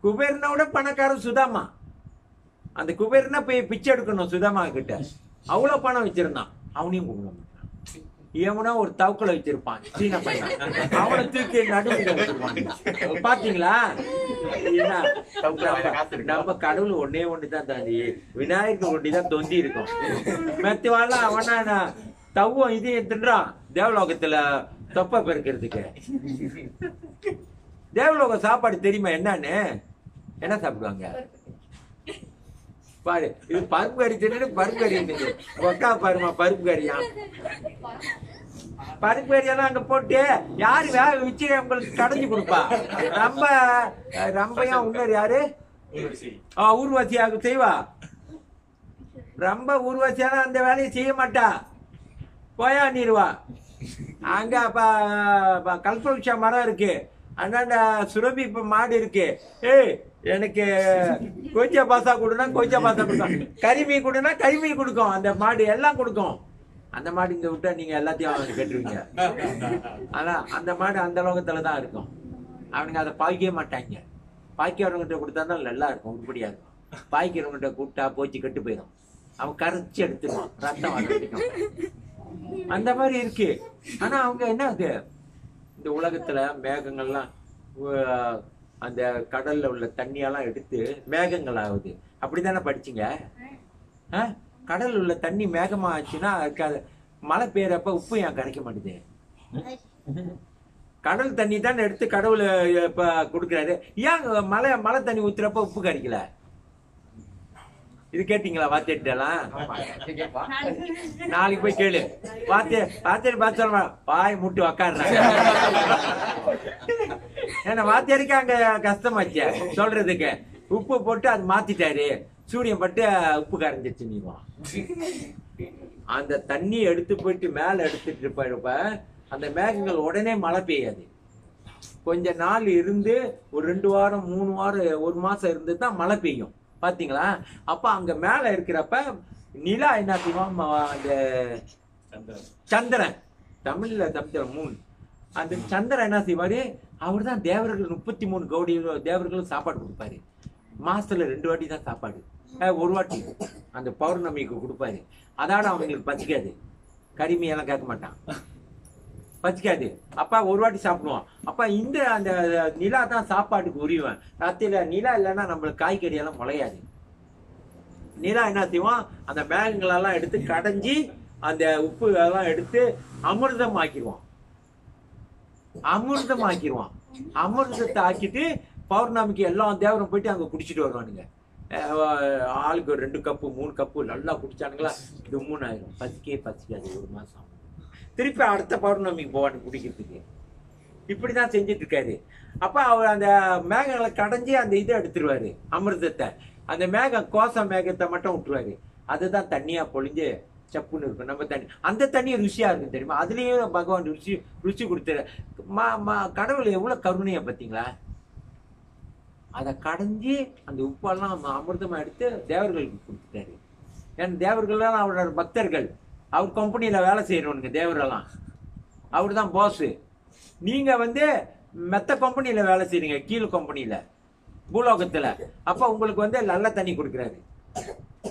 A: குபேரனை விட பணக்காரன் சுதாமா. அந்த குபேரனா போய் பிச்சை எடுக்கணும் சுதாமா கிட்ட. அவ்வளவு பணம் வச்சிருந்தான். அவனையும் கூப்பிட ஏமுனா ஒரு தவுக்கலை வச்சிருப்பான் சீன பையன். அவனை தூக்கி நடுவில் பாத்தீங்களா? நம்ம கடவுள் ஒன்னே ஒண்ணுதான் தாண்டி, விநாயகர் ஒண்டிதான் தொந்தி இருக்கும். மெத்துவாள் அவனா தவ்வும் இதையும் தின்றான் தேவலோகத்துல தொப்பை பெருக்கிறதுக்கு. தேவலோக சாப்பாடு தெரியுமா என்னன்னு? என்ன சாப்பிடுவாங்க பாரு. இது பருப்பு கறி தின்னு பருப்பு கறி ஒக்கா பாருமா. பருப்பு கறியா பருப்பு கறியெல்லாம் அங்க போட்டு யாரு வேக வச்சு உங்களுக்கு கடைஞ்சு கொடுப்பா? ரம்பையா உன்னர் யாரு? ஊர்வசியாக செய்வா. ரொம்ப ஊர்வசியான அந்த வேலையை செய்ய மாட்டா, போயா நீருவா. அங்க கல்பவருஷ மரம் இருக்கு, அண்ணாண்ட சுரபி மாடு இருக்கு. எனக்கு கொய்ச்சா பாசா கொடுனா கொய்ச்சா பாசா கொடுக்கும், கரிமீன் கொடுனா கரிமீன் கொடுக்கும். அந்த மாடு எல்லாம் கொடுக்கும். அந்த மாடு இங்க விட்டா நீங்க எல்லாத்தையும் கட்டுருவீங்க. ஆனா அந்த மாடு அந்த லோகத்துலதான் இருக்கும். அவனுங்க அதை பாய்க்கவே மாட்டாங்க. பாய்க்கிறவங்கிட்ட கொடுத்தா தான் நல்லா இருக்கும், உருப்படியா இருக்கும். பாய்க்கிறவங்கிட்ட கூட்டா போச்சு கெட்டு போயிடும். அவன் கரைச்சி எடுத்துருவான், ரத்தம் வளர்த்துக்கும். அந்த மாதிரி இருக்கு. ஆனா அவங்க என்ன அது, இந்த உலகத்துல மேகங்கள்லாம் அந்த கடல்ல உள்ள தண்ணியெல்லாம் எடுத்து மேகங்கள் ஆகுது. அப்படித்தானே படிச்சீங்க? கடல் உள்ள தண்ணி மேகமா ஆச்சுன்னா மழை பெய்யறப்ப உப்பு ஏன் கரைக்க மாட்டேது? கடல் தண்ணி தான் எடுத்து கடவுள் இப்ப கொடுக்குறாரு. ஏன் மழை தண்ணி ஊத்துறப்ப உப்பு கரைக்கல? இது கேட்டீங்களா வாத்தியார்ட்டலாம்? நாளைக்கு போய் கேளு. வாத்தியார் பார்த்து சொல்ல பாய் முட்டு உக்காடுறாங்க. ஏன்னா வாத்தியாருக்கு அங்க கஷ்டமாச்சு சொல்றதுக்கு. உப்பு போட்டு அது மாத்திட்டாரு, சூரியன் பட்டு உப்பு கரைஞ்சிச்சு. நீவா அந்த தண்ணி எடுத்து போயிட்டு மேல எடுத்துட்டு போயிருப்ப அந்த மேகங்கள் உடனே மழை பெய்யாது. கொஞ்ச நாள் இருந்து ஒரு 2 வாரம் 3 வாரம் 1 மாசம் இருந்து தான் மழை பெய்யும். பாத்தீங்களா? அப்ப அங்க மேல இருக்கிறப்ப நிலா என்ன செய்வோம், அந்த சந்திரன், தமிழ்ல சந்திரன் மூன், அந்த சந்திரன் என்ன செய்வாரு, அவர் தான் தேவர்கள் 33 கோடி தேவர்களும் சாப்பாடு கொடுப்பாரு. மாசத்துல 2 வாட்டி தான் சாப்பாடு, 1 வாட்டி அந்த பௌர்ணமிக்கு கொடுப்பாரு. அதான அவங்களுக்கு பசிக்காது, கரிமையெல்லாம் கேட்க மாட்டான், பசிக்காது. அப்பா 1 வாட்டி சாப்பிடுவான். அப்ப இந்த அந்த நிலா தான் சாப்பாட்டுக்கு உரிவன். ராத்திரில நிலா இல்லைன்னா நம்மளுக்கு காய்கறி எல்லாம் முளையாது. நிலா என்ன செய்வான், அந்த மேகங்களெல்லாம் எடுத்து கடைஞ்சி அந்த உப்பு எல்லாம் எடுத்து அமிர்தம் ஆக்கிடுவான். அமிர்தத்தை ஆக்கிட்டு பௌர்ணமிக்கு எல்லா தேவரும் போயிட்டு அங்க குடிச்சிட்டு வருவானுங்க. ஆளுக்கு 2 கப்பு 3 கப்பு நல்லா குடிச்சானுங்களா, இது 3 ஆயிரும். பசிக்காது 1 மாசம். திருப்பி அடுத்த பௌர்ணமிக்கு போவானு குடிக்கிறதுக்கு. இப்படிதான் செஞ்சுட்டு இருக்காரு. அப்ப அவர் அந்த மேகங்களை கடைஞ்சி அந்த இதை எடுத்துருவாரு, அமிர்தத்தை. அந்த கோச மேகத்தை மட்டும் விட்டுருவாரு. அதுதான் தண்ணியா பொழிஞ்சு சப்புன்னு இருக்கும். நம்ம தண்ணி, அந்த தண்ணி ருசியா இருக்கும் தெரியுமா? அதுலயும் பகவான் ருசி கொடுத்துரு. கடவுள் எவ்வளவு கருணையா பார்த்தீங்களா? அதை கடைஞ்சி அந்த உப்பெல்லாம் அமிர்தமா எடுத்து தேவர்களுக்கு கொடுத்துட்டாரு. ஏன்னா தேவர்கள்லாம் அவரோட பக்தர்கள், அவர் கம்பெனியில வேலை செய்யறவனுங்க தேவரெல்லாம். அவர் தான் பாஸ். நீங்க மெத்த கம்பெனியில வேலை செய்றீங்க, கீழ் கம்பெனியில, பூலோகத்துல. அப்ப உங்களுக்கு நல்ல தண்ணி கொடுக்குறாரு.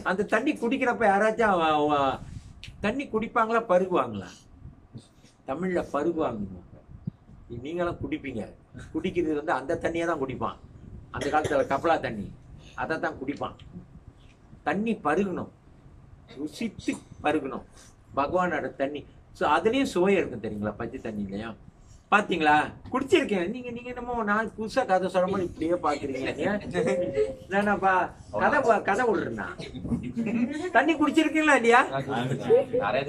A: அந்த தண்ணி குடிக்கிறப்ப யாராச்சும் தண்ணி குடிப்பாங்களா, பருகுவாங்களா? தமிழ்ல பருகுவாங்க. நீங்களும் குடிப்பீங்க. குடிக்கிறது அந்த தண்ணியை தான் குடிப்பான். அந்த காலத்துல கப்பலா தண்ணி, அதை தான் குடிப்பான். தண்ணி பருகணும், ருசித்து பருகணும் பகவானோட தண்ணி. அதுலயும் சுவை இருக்கும் தெரியுங்களா, பச்சை தண்ணிலையும். பாத்தீங்களா? குடிச்சிருக்கேன். நீங்க என்னமோ நான் புதுசா கதை சொல்ற மாதிரி இப்படியே பாக்குறீங்க. என்னப்பா கதை விடுறா? தண்ணி குடிச்சிருக்கீங்களா இல்லையா?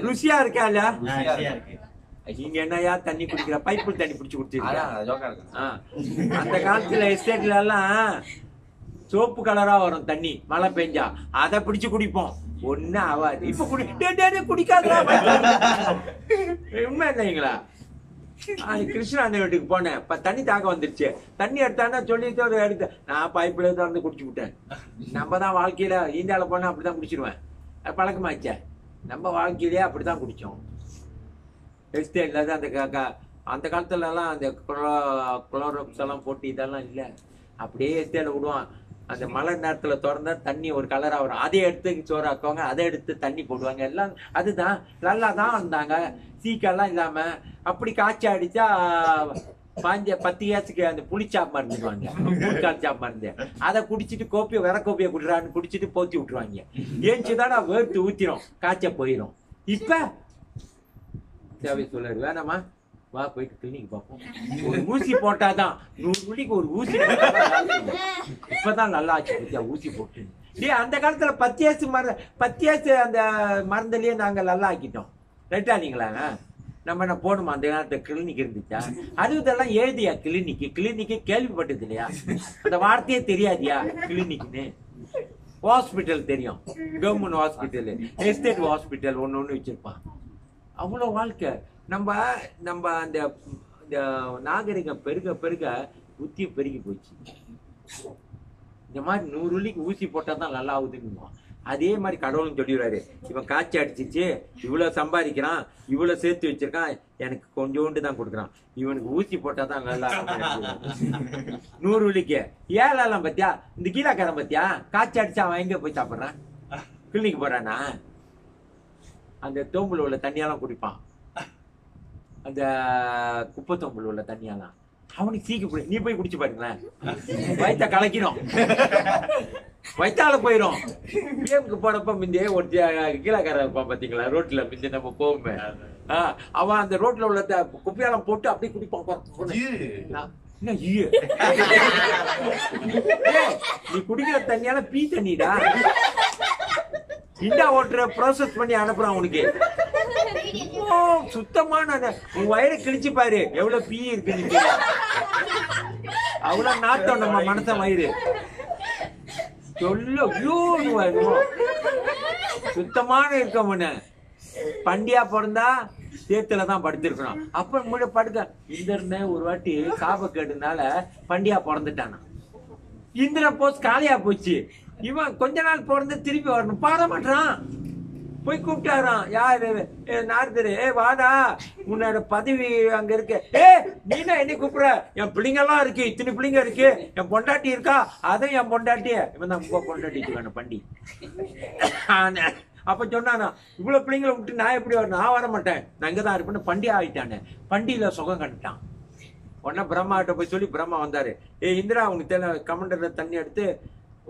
A: ருசியா இருக்கா இல்லையா? நீங்க என்னையா தண்ணி குடிக்கிற, பைப்பு தண்ணி பிடிச்சு குடிச்சிருக்கீங்க. அந்த காலத்துல எஸ்டேட்ல எல்லாம் சோப்பு கலரா வரும் தண்ணி, மழை பெஞ்சா அதை பிடிச்சு குடிப்போம். ஒன்னும் ஆகாது. இப்ப குடிக்காதா? உண்மை இல்லைங்களா? கிருஷ்ணாந்த வீட்டுக்கு போனேன், தண்ணி தாக வந்துருச்சு. தண்ணி எடுத்தானா சொல்லிட்டு எடுத்து நான் பைப்புல இருந்து குடிச்சு விட்டேன். நம்ம தான் வாழ்க்கையில இந்தியாவில போனா அப்படிதான் குடிச்சிருவேன், பழக்கமாச்சே. நம்ம வாழ்க்கையிலேயே அப்படிதான் குடிச்சோம். எஸ்டேட்ல அந்த காலத்துல எல்லாம் அந்த குளோரோக்ஸ் எல்லாம் போட்டு இதெல்லாம் இல்லை. அப்படியே எஸ்டேட்ல விடுவான். அந்த மழை நேரத்துல திறந்தா தண்ணி ஒரு கலரா வரும். அதை எடுத்து சோறாக்குவாங்க, அதை எடுத்து தண்ணி போடுவாங்க. எல்லாம் அதுதான் நல்லா தான் வந்தாங்க, சீக்கெல்லாம் இல்லாம. அப்படி காய்ச்சி அடிச்சா 10 கேஸுக்கு அந்த புளிச்சாப் மருந்துவாங்க, மூக்கால் சாப் மருந்து. அதை குடிச்சிட்டு வேற கோப்பியை குடிறான்னு குடிச்சிட்டு போத்தி விட்டுருவாங்க. ஏஞ்சுதான் வேர்த்து ஊத்திரும், காய்ச்ச போயிடும். இப்ப தேவை சொல்லாரு, வேணாமா வா போயிட்டு கிளினிக் பார்ப்போம். ஒரு ஊசி போட்டாதான் 100 மணிக்கு ஒரு ஊசி. இப்பதான் நல்லா ஆச்சு பத்தியா ஊசி போட்டு. அந்த காலத்துல பத்தியாசு அந்த மருந்துலயே நாங்க நல்லா ஆக்கிட்டோம். ரைட்டா நீங்களா? நம்ம என்ன போகணுமா? அந்த நேரத்துல கிளினிக் இருந்துச்சா? அதுதெல்லாம் எழுதியா கிளினிக்கு கேள்விப்பட்டது இல்லையா? அந்த வார்த்தையே தெரியாதியா கிளினிக்னு? ஹாஸ்பிட்டல் தெரியும், கவர்மெண்ட் ஹாஸ்பிட்டல், எஸ்டேட் ஹாஸ்பிட்டல் ஒன்னு வச்சிருப்பான். அவ்வளவு வாழ்க்கை. நம்ம அந்த நாகரிகம் பெருக புத்தி பெருகி போச்சு. இந்த மாதிரி 100 வெள்ளிக்கு ஊசி போட்டா தான் நல்லா ஆகுதுன்னு. அதே மாதிரி கடவுளும் சொல்லிடுறாரு, இவன் காய்ச்சி அடிச்சிச்சு, இவ்வளவு சம்பாதிக்கிறான், இவ்வளவு சேர்த்து வச்சிருக்கான், எனக்கு கொஞ்சோண்டு தான் கொடுக்குறான், இவனுக்கு ஊசி போட்டா தான் நல்லா 100 வெள்ளிக்கு. ஏழெல்லாம் பத்தியா? இந்த கீழாக்காரன் பத்தியா? காய்ச்சி அடிச்சா அவன் எங்க போய் சாப்பிடுறான்? கிளினிக் போறானா? அந்த தோம்புல உள்ள தண்ணியெல்லாம் குடிப்பான், அந்த குப்பை தோம்புல உள்ள தண்ணியெல்லாம். அவனுக்கு சீக்கிரம் நீ போய் குடிச்சு பாருங்களேன், வயிற்ற கலக்கிடும், வயிற்றால போயிடும். கேமுக்கு போனப்ப முந்தைய ஒரு கீழாக்காரன் இருப்பான் பாத்தீங்களா, ரோட்ல முந்தைய நம்ம போகுமே, அவன் அந்த ரோட்ல உள்ள குப்பையெல்லாம் போட்டு அப்படியே குடிப்பான். நீ குடிக்கிற தண்ணியால பீ தண்ணிடா, இண்டா ஓட்டுற ப்ராசஸ் பண்ணி அனுப்புறான் உனக்கு. சுத்தமான உன் வயிறை கிழிச்சு பாரு, எவ்வளவு பீ இருக்கு. அவ்வளவு நாட்டம் நம்ம மனச வயிறு சொல்ல. சுத்தமான இருக்க முன்ன பண்டியா பிறந்தா சேத்துல தான் படுத்திருக்கணும். அப்ப முழு படுக்க இந்திரன் ஒரு வாட்டி சாபக்கேடுனால பண்டியா பிறந்துட்டானா. இந்திரன் போஸ்ட் காலியா போச்சு. இவன் கொஞ்ச நாள் பிறந்து திருப்பி வரணும், பாட மாட்டான். போய் கூப்பிட்டாராம், யாரு நாரதரு, வாடா உன்னோட பதவி அங்க இருக்கு. நீனா என்ன கூப்பிடுற, என் பிள்ளைங்க எல்லாம் இருக்கு, இத்தனை பிள்ளைங்க இருக்கு, என் பொண்டாட்டி இருக்கா, அதான் என் பொண்டாட்டி. இவன் தான் பொண்டாட்டி வேணும் பண்டி. அப்ப சொன்னானா, இவ்வளவு பிள்ளைங்களை விட்டு நான் எப்படி வரணும், நான் வர மாட்டேன், நான் இங்கதான் இருப்பேன்னு பண்டி ஆயிட்டானே. பண்டியில சுகம் கண்டுட்டான். உடனே பிரம்மா கிட்ட போய் சொல்லி பிரம்மா வந்தாரு. இந்திரா உனக்கு கமண்டர்ல தண்ணி எடுத்து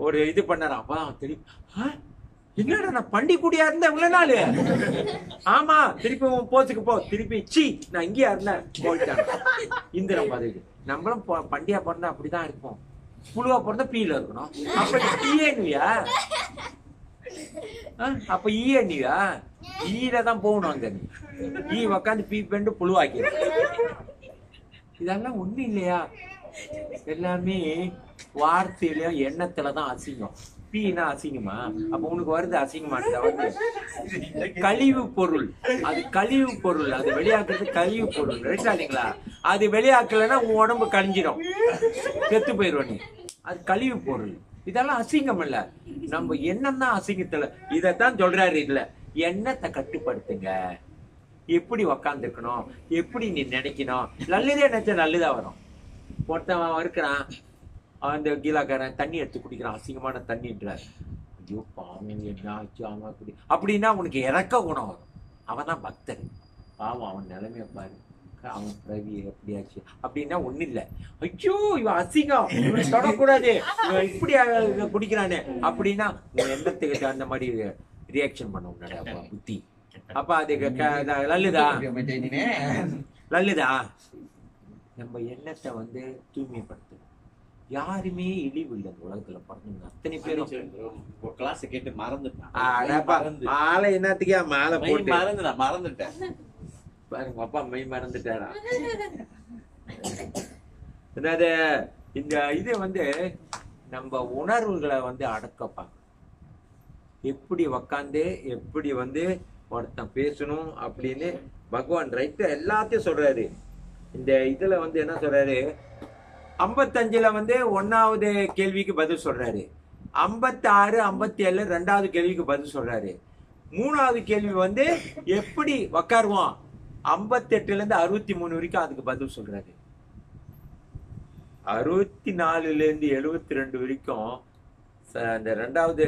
A: ஒரு இது பண்ணாராம். அப்பதான் தெரியும், என்னடா நான் பண்டி கூடியா இருந்தேன் இவ்வளவு நாள். ஆமா, திருப்பி உன் போச்சுக்கு போ. திருப்பி சி நான் இங்கேயா இருந்தேன் போயிட்டான். இந்திரன் பதவி. நம்மளும் பண்டியா பிறந்தா அப்படிதான் இருப்போம். புழுவா பிறந்தா பீல இருக்கணும். அப்ப ஈயனுவியா, அப்ப ஈயனியா, ஈல தான் போகணும். அங்க நீ உக்காந்து பீ பெண்டு புழுவாக்கி. இதெல்லாம் ஒண்ணு இல்லையா, எல்லாமே வார்த்தையிலயும் எண்ணத்துலதான் அசிங்கம். பீனா அசிங்கமா, அப்ப உனக்கு வருது அசிங்கமா வருது. கழிவு பொருள், அது கழிவு பொருள், அது வெளியாக்குறது கழிவு பொருள். ரைட்டா? அது வெளியாக்கலன்னா உன் உடம்பு கழிஞ்சிடும், செத்து போயிடுவ நீ. அது கழிவு பொருள். இதெல்லாம் அசிங்கம் இல்ல, நம்ம எண்ணம் தான் அசிங்கத்துல. இதத்தான் சொல்றாரு இதுல, எண்ணத்தை கட்டுப்படுத்துங்க. எப்படி உக்காந்து இருக்கணும், எப்படி நீ நினைக்கணும். நல்லதே நினைச்சா நல்லதா வரும். ஒருத்தன் இருக்கிறான், அந்த கீழாக்காரன் தண்ணி எடுத்து குடிக்கிறான், அசிங்கமான தண்ணின்றார். ஐயோ பாவம், என்ன ஆச்சு அவன் அப்படி அப்படின்னா உனக்கு இறக்க குணம் வரும். அவன் தான் பக்தர். பாவம், அவன் நிலைமைய பாரு, அவன் பிரவி எப்படியாச்சு அப்படின்னா ஒண்ணு இல்லை. ஐயோ இவன் அசிங்கம், இவன் தொடக்கூடாது, இவன் இப்படி குடிக்கிறானே அப்படின்னா உன் எண்ணத்துக்கு அந்த மாதிரி ரியாக்ஷன் பண்ண உன்னோட புத்தி. அப்ப அது நல்லுதா? நல்லுதா? நம்ம எண்ணத்தை தூய்மைப்படுத்தணும். யாருமே இழிவு இல்லை இந்த உலகத்துல பிறந்தவங்க அத்தனை பேரும்.
B: கிளாஸ் கேட்டு மறந்துட்டேன்.
A: மாலை என்னத்துக்கே மாலை போட்டு
B: மறந்துட்டேன்.
A: பாருங்க, அப்பா மெய் மறந்துட்டாரா? அதாவது இந்த இது நம்ம உணர்வுகளை அடக்கப்பா. எப்படி உக்காந்து எப்படி ஒருத்தன் பேசணும் அப்படின்னு பகவான் ரைட்டு எல்லாத்தையும் சொல்றாரு. இந்த இதுல என்ன சொல்றாரு, 55ல 1வது கேள்விக்கு பதில் சொல்றாரு. 56, 57 2வது கேள்விக்கு பதில் சொல்றாரு. 3வது கேள்வி எப்படி உக்காருவான், 58ல இருந்து 63 வரைக்கும் அதுக்கு பதில் சொல்றாரு. 64ல இருந்து 72 வரைக்கும் அந்த 2வது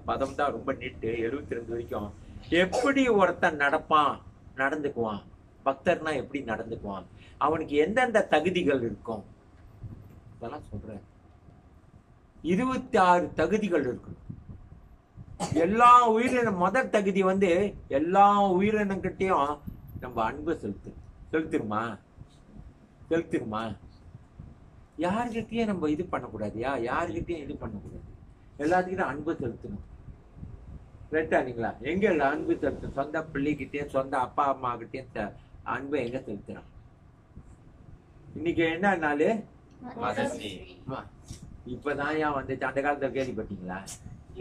A: பதம் தான் ரொம்ப நீட்டு. 72 வரைக்கும் எப்படி ஒருத்தன் நடப்பான், நடந்துக்குவான், பக்தர்னா எப்படி நடந்துக்குவான், அவனுக்கு எந்தெந்த தகுதிகள் இருக்கும், இதெல்லாம் சொல்ற. 26 தகுதிகள் இருக்கு. எல்லா உயிரினம் முதல் தகுதி எல்லா உயிரினங்கிட்டையும் நம்ம அன்பு செலுத்திருமா? யாருக்கிட்டையும் நம்ம இது பண்ணக்கூடாதுயா, யாருக்கிட்டையும் இது பண்ணக்கூடாது, எல்லாத்துக்கிட்டும் அன்பு செலுத்தணும். ரைட்டாங்களா? எங்க அன்பு செலுத்தணும்? சொந்த பிள்ளைகிட்டயும் சொந்த அப்பா அம்மா கிட்டயும் அன்பை எங்க செலுத்துறான்? இன்னைக்கு என்ன நாள்? இப்பதான் ஏன் அந்த காலத்துல கேள்விப்பட்டீங்களா?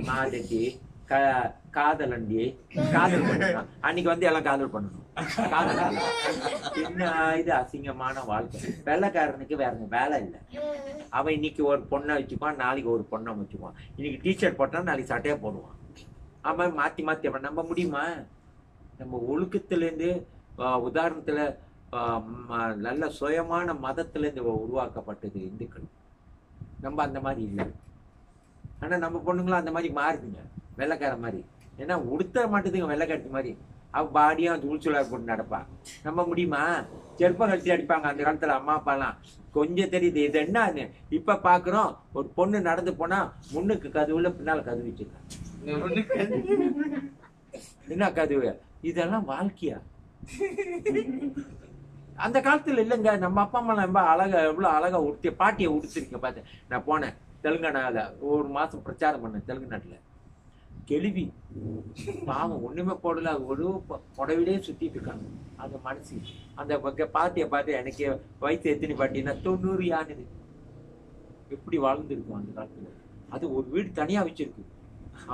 A: மாதட்டி காதலண்டி காதல் பண்ணணும். அன்னைக்கு எல்லாம் காதல் பண்ணணும். காதல் என்ன இது அசிங்கமான வாழ்க்கை. வெள்ளைக்காரனுக்கு வேற வேலை இல்லை. அவன் இன்னைக்கு ஒரு பொண்ணை வச்சுக்குவான், நாளைக்கு ஒரு பொண்ணை வச்சுக்குவான். இன்னைக்கு டிஷர்ட் போட்டான், நாளைக்கு சட்டையா போடுவான். அவன் மாத்தி மாத்தி அவன் நம்ப முடியுமா? நம்ம ஒழுக்கத்திலேருந்து உதாரணத்துல நல்ல சுயமான மதத்துல இருந்து உருவாக்கப்பட்டது இந்துக்கள். நம்ம அந்த மாதிரி இல்லை. ஆனா நம்ம பொண்ணுங்களும் அந்த மாதிரி மாறுதுங்க, வெள்ளைக்கார மாதிரி. ஏன்னா உடுத்த மாட்டேதுங்க வெள்ளைக்காட்டு மாதிரி. அவ பாடியா உள்சுலா போட்டு நடப்பா. நம்ப முடியுமா? செருப்ப கழிச்சு அடிப்பாங்க அந்த காலத்துல அம்மா அப்பாலாம். கொஞ்சம் தெரியுது இது என்னன்னு. இப்ப பாக்குறோம், ஒரு பொண்ணு நடந்து போனா முன்னுக்கு கதவுல பின்னால கதவு வச்சிருக்காங்க. என்ன கதவு? இதெல்லாம் வாழ்க்கையா? அந்த காலத்துல இல்லைங்க. நம்ம அப்பா அம்மா ரொம்ப அழகா, எவ்வளவு அழகா உடுத்தி பாட்டியை உடுத்திருக்க பார்த்தேன். நான் போனேன் தெலுங்கானால, ஒரு மாசம் பிரச்சாரம் பண்ணேன் தெலுங்கு நாட்டுல. கெளிவி பாவம் ஒண்ணுமே போடல, ஒரு புடவிலே சுத்திட்டு இருக்காங்க. அந்த மனசு அந்த பாட்டியை பார்த்து எனக்கு வயசு எத்தனை பாட்டினா 90 யானுது. எப்படி வாழ்ந்துருக்கும் அந்த காலத்துல. அது ஒரு வீடு தனியா வச்சிருக்கு.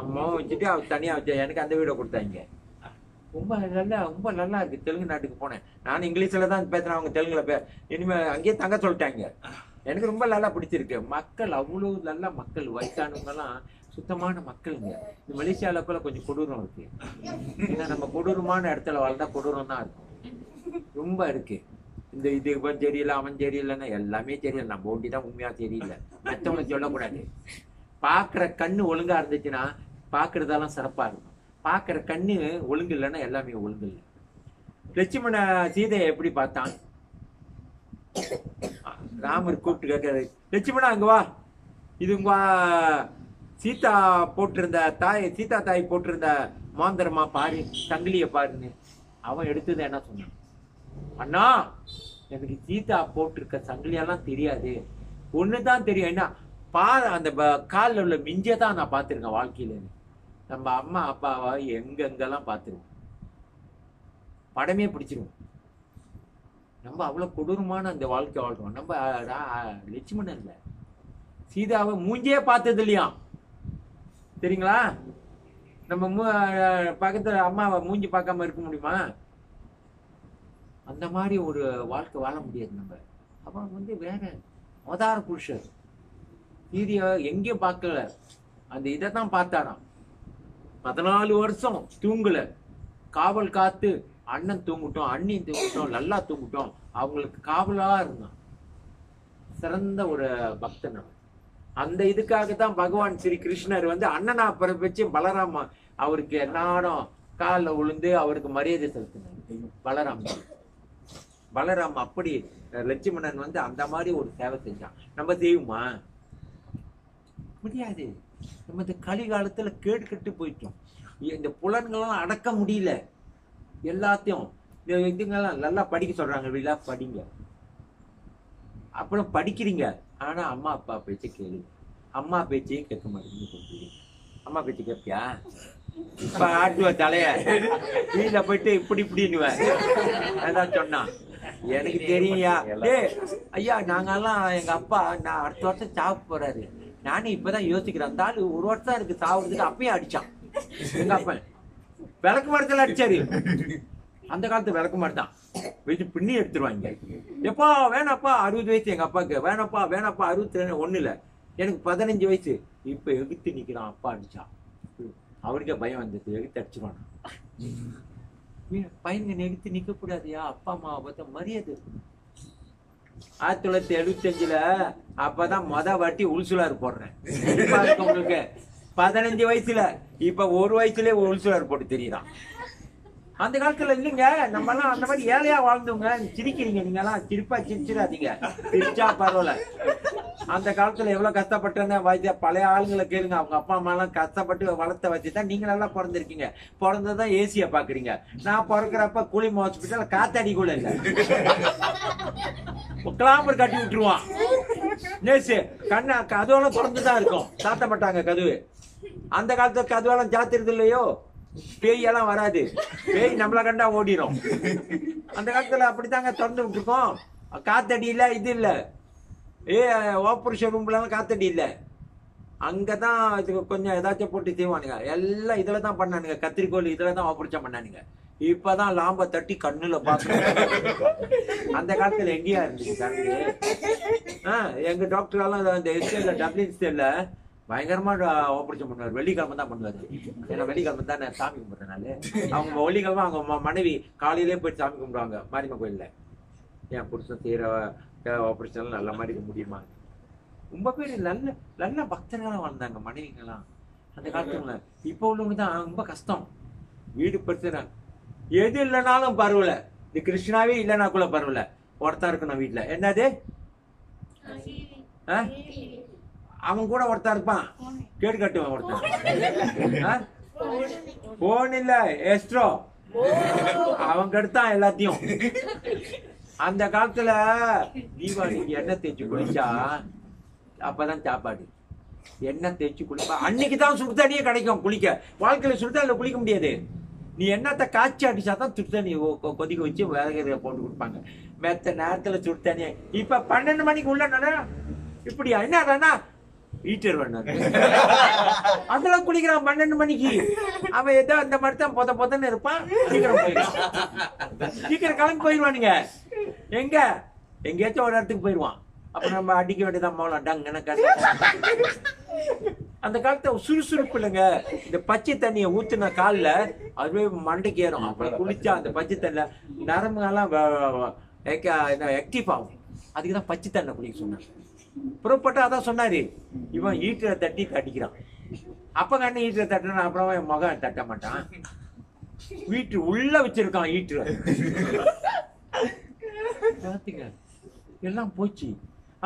A: அம்மாவும் வச்சுட்டு அவ தனியா வச்சா. எனக்கு அந்த வீடை கொடுத்தாங்க. ரொம்ப நல்லா இருக்கு. தெலுங்கு நாட்டுக்கு போனேன், நான் இங்கிலீஷ்ல தான் பேசுறேன், அவங்க தெலுங்குல இனிமே அங்கேயே தங்க சொல்லிட்டாங்க. எனக்கு ரொம்ப நல்லா பிடிச்சிருக்கு. மக்கள் அவ்வளவு நல்ல மக்கள், வயசானவங்க எல்லாம் சுத்தமான மக்களுங்க. இந்த மலேசியால போல கொஞ்சம் கொடூரம் இருக்கு. ஏன்னா நம்ம கொடூரமான இடத்துல வாழ்ந்தா கொடூரம் தான் இருக்கும், ரொம்ப இருக்கு. இந்த இது இவன் சரியில்லை அவன் சரியில்லைன்னா எல்லாமே சரியில்லை, நம்ம ஒண்டி தான் உண்மையா சரியில்லை, மற்றவங்களை சொல்லக்கூடாது. பாக்குற கண்ணு ஒழுங்கா இருந்துச்சுன்னா பாக்குறதெல்லாம் சிறப்பா இருக்கும். பாக்குற கண்ணு ஒழுங்கு இல்லைன்னா எல்லாமே ஒழுங்கு இல்லை. லட்சுமண சீதையை எப்படி பார்த்தான்? ராமர் கூப்பிட்டு கேட்காரு, லட்சுமணா அங்க வா, இது உங்க சீதா போட்டிருந்த சீதா தாய் போட்டிருந்த மோந்திரமா பாரு, சங்கிலிய பாருன்னு. அவன் எடுத்தது என்ன சொன்னான்? அண்ணா எனக்கு சீதா போட்டிருக்க சங்கிலியெல்லாம் தெரியாது, ஒண்ணுதான் தெரியும், என்ன அந்த காலில் உள்ள மிஞ்சதான் நான் பார்த்திருக்கேன் வாழ்க்கையில. நம்ம அம்மா அப்பாவா எங்கெங்கெல்லாம் பார்த்திருக்கோம், படமே பிடிச்சிருவோம். நம்ம அவ்வளவு கொடூரமான அந்த வாழ்க்கை வாழ்றோம். நம்ம லட்சுமணன் இல்ல, சீதாவை மூஞ்சே பார்த்தது இல்லையா தெரியுங்களா? நம்ம பக்கத்துல அம்மாவை மூஞ்சி பார்க்காம இருக்க முடியுமா? அந்த மாதிரி ஒரு வாழ்க்கை வாழ முடியாது நம்ம. அவன் வேற அவதார புருஷர். சீதைய எங்கேயும் பார்க்கல, அந்த இதைத்தான் பார்த்தாராம். 14 வருஷம் தூங்கல, காவல் காத்து அண்ணன் தூங்கிட்டோம், அண்ணியும் தூங்கிட்டோம், நல்லா தூங்கிட்டோம், அவங்களுக்கு காவலா இருந்தான். சிறந்த ஒரு பக்தன். அந்த இதுக்காகத்தான் பகவான் ஸ்ரீ கிருஷ்ணர் அண்ணனா பிறப்பிச்சு பலராம அவருக்கு என்னாடும் காலில் விழுந்து அவருக்கு மரியாதை செலுத்தினார். பலராம் அப்படி லட்சுமணன் அந்த மாதிரி ஒரு சேவை செஞ்சான். நம்ம செய்வோமா? முடியாது. நம்ம இந்த கலிகாலத்துல கேடு கட்டு போயிட்டோம். இந்த புலன்கள்லாம் அடக்க முடியல. எல்லாத்தையும் இதுங்கெல்லாம் நல்லா படிக்க சொல்றாங்க, வீடா படிங்க. அப்புறம் படிக்கிறீங்க, ஆனா அம்மா அப்பா பேச்சை கேளு. அம்மா பேச்சையும் கேட்க மாட்டேங்குது. அம்மா பேச்சு கேட்பியா? இப்ப ஆட்டுவ தலைய வீட்டுல போயிட்டு இப்படி இப்படின்னுவேன். அதான் சொன்னான், எனக்கு தெரியும்யா. ஐயா நாங்கெல்லாம் எங்க அப்பா நான் அடுத்த வருஷம் சாவு போறாரு, நானும் இப்பதான் யோசிக்கிறேன். அந்த ஆளு 1 வருஷம் இருக்கு சாவுறதுக்கு, அப்பயும் அடிச்சான். எங்க அப்பா விளக்கு மரத்துல அடிச்சாரு. அந்த காலத்து விளக்கு மரம் தான் வச்சு பின்னி எடுத்துருவாங்க. எப்பா வேணாப்பா 60 வயசு எங்க அப்பாவுக்கு, வேணாப்பா 61 இல்ல, எனக்கு 15 வயசு. இப்ப எகுத்து நிக்கிறான், அப்பா அடிச்சான். அவருக்கே பயம் வந்தது, எகுத்து அடிச்சுருவான். பையன் எகுத்து நிக்க கூடாதுயா, அப்பா அம்மாவை பார்த்தா மரியாதை இருக்கணும். 1975 அப்பதான் வாட்டி உள்சுலார் போடுறேன். உங்களுக்கு 15 வயசுல, இப்ப 1 வயசுலயே உள்சுலார் போட்டு தெரியுறான். அந்த காலத்துல இல்லைங்க, நம்ம எல்லாம் அந்த மாதிரி ஏழையா வாழ்ந்தவங்க. சிரிக்கிறீங்க நீங்க எல்லாம், சிரிப்பா சிரிச்சிடாதீங்க, சிரிச்சா பரவாயில்ல. அந்த காலத்துல எவ்வளவு கஷ்டப்பட்டு வயசு பழைய ஆளுங்களை கேளுங்க, அவங்க அப்பா அம்மா எல்லாம் கஷ்டப்பட்டு வளர்த்த வச்சுதான் நீங்க எல்லாம் பிறந்திருக்கீங்க. பிறந்ததான் ஏசிய பாக்குறீங்க. நான் பிறக்கிறப்ப கூலிம் ஹாஸ்பிட்டல் காத்தாடி கூட இல்ல, கிளாம்பர் கட்டி விட்டுருவான். நேசு கண்ணா கதவெல்லாம் திறந்துதான் இருக்கும், சாத்த மாட்டாங்க கதவு. அந்த காலத்துல கதவெல்லாம் சாத்திருது இல்லையோ, பேயெல்லாம் வராது, பேய் நம்மள கண்டா ஓடிடும். அந்த காலத்துல அப்படித்தாங்க திறந்து விட்டுருக்கோம். காத்தடி இல்ல, இது இல்ல, ஆபரேஷன் ரூம்ல காத்தடி இல்ல. அங்கதான் இதுக்கு கொஞ்சம் ஏதாச்சும் போட்டு செய்வானுங்க. எல்லாம் இதுலதான் பண்ணானுங்க, கத்திரிக்கோள் இதுலதான் ஆபரேஷன் பண்ணானுங்க. இப்பதான் லாம்ப தட்டி கண்ணுல பாத்து. அந்த காலத்துல எங்கேயா இருந்துச்சு கரண்டு? எங்க டாக்டர் எல்லாம் இந்த எஸ்டேட்ல டப்ளின் ஸ்டேட்ல பயங்கரமா ஆபரேஷன் பண்ணுவார். வெள்ளிக்கிழமை தான் பண்ணுவாரு. ஏன்னா வெள்ளிக்கிழமை தான் நான் சாமி கும்பிட்றதுனால. அவங்க வெள்ளிக்கிழமை அவங்க மனைவி காலையிலே போயிட்டு சாமி கும்பிடுவாங்க மாரியம்மன் கோயில்ல. என் புருஷன் செய்யற ஆபரேஷன் நல்ல மாதிரி முடியுமா? ரொம்ப பேர் நல்ல நல்ல பக்தர்களாம் வாழ்ந்தாங்க மனைவிங்கெல்லாம் அந்த காலத்துல. இப்ப உள்ளவங்க தான் ரொம்ப கஷ்டம். வீடு பிரச்சனை எது இல்லைனாலும் பரவாயில்ல, இது கிருஷ்ணாவே இல்லைன்னா கூட பரவாயில்ல, ஒருத்தா இருக்கணும் வீட்டுல. என்னது அவன் கூட ஒருத்தா இருப்பான், கேடு கட்டுவான் ஒருத்தன். போன் இல்ல எஸ்ட்ரோ, அவன் கெடுத்தான் எல்லாத்தையும். அந்த காலத்துல தீபாவளிக்கு எண்ணெய் தேய்ச்சி குளிச்சா அப்பதான் சாப்பாடு. எண்ணெய் தேய்ச்சி குளிப்பா, அன்னைக்குதான் சுடு தண்ணியே கிடைக்கும் குளிக்க. வாழ்க்கையில சுடு தண்ணியில குளிக்க முடியாது. நீ எண்ணத்தை காய்ச்சி அடிச்சாதான் சுடு தண்ணி கொதிக்க வச்சு வேக போட்டு கொடுப்பாங்க. மெத்த நேரத்துல சுடு தண்ணி. இப்ப 12 மணிக்கு உள்ள இப்படியா? என்ன ஹீட்டர் வேணும். அதெல்லாம் குளிக்கிறான் 12 மணிக்கு. அவன் ஏதோ அந்த மாதிரி தான் பொதன்னு இருப்பான். சீக்கிரம் போயிடுவான், சீக்கிரம் கிளம்பி போயிடுவானுங்க. எங்கேயாச்சும் ஒரு இடத்துக்கு போயிடுவான். அப்ப நம்ம அடிக்க வேண்டியதான் மோளம் டங்குன்னு. அந்த காலத்துல சுறுசுறுப்பு இல்லைங்க. இந்த பச்சை தண்ணியை ஊத்துன காலில் அதுவே மண்டைக்கு ஏறும். அப்புறம் குளிச்சா அந்த பச்சை தண்ணில நரம்புகள்லாம் ஆக்டிவ் ஆகும். அதுக்குதான் பச்சை தண்ணி குளிக்க சொன்னார். புறப்பட்டு அதான் சொன்னாரு, இவன் ஈட்டரை தட்டி அடிக்கிறான். அப்ப கண்ணு ஈட்டரை தட்டுனா அப்புறம் என் மகன் தட்ட மாட்டான். வீட்டு உள்ள வச்சிருக்கான் ஈட்டரை. எல்லாம் போச்சு.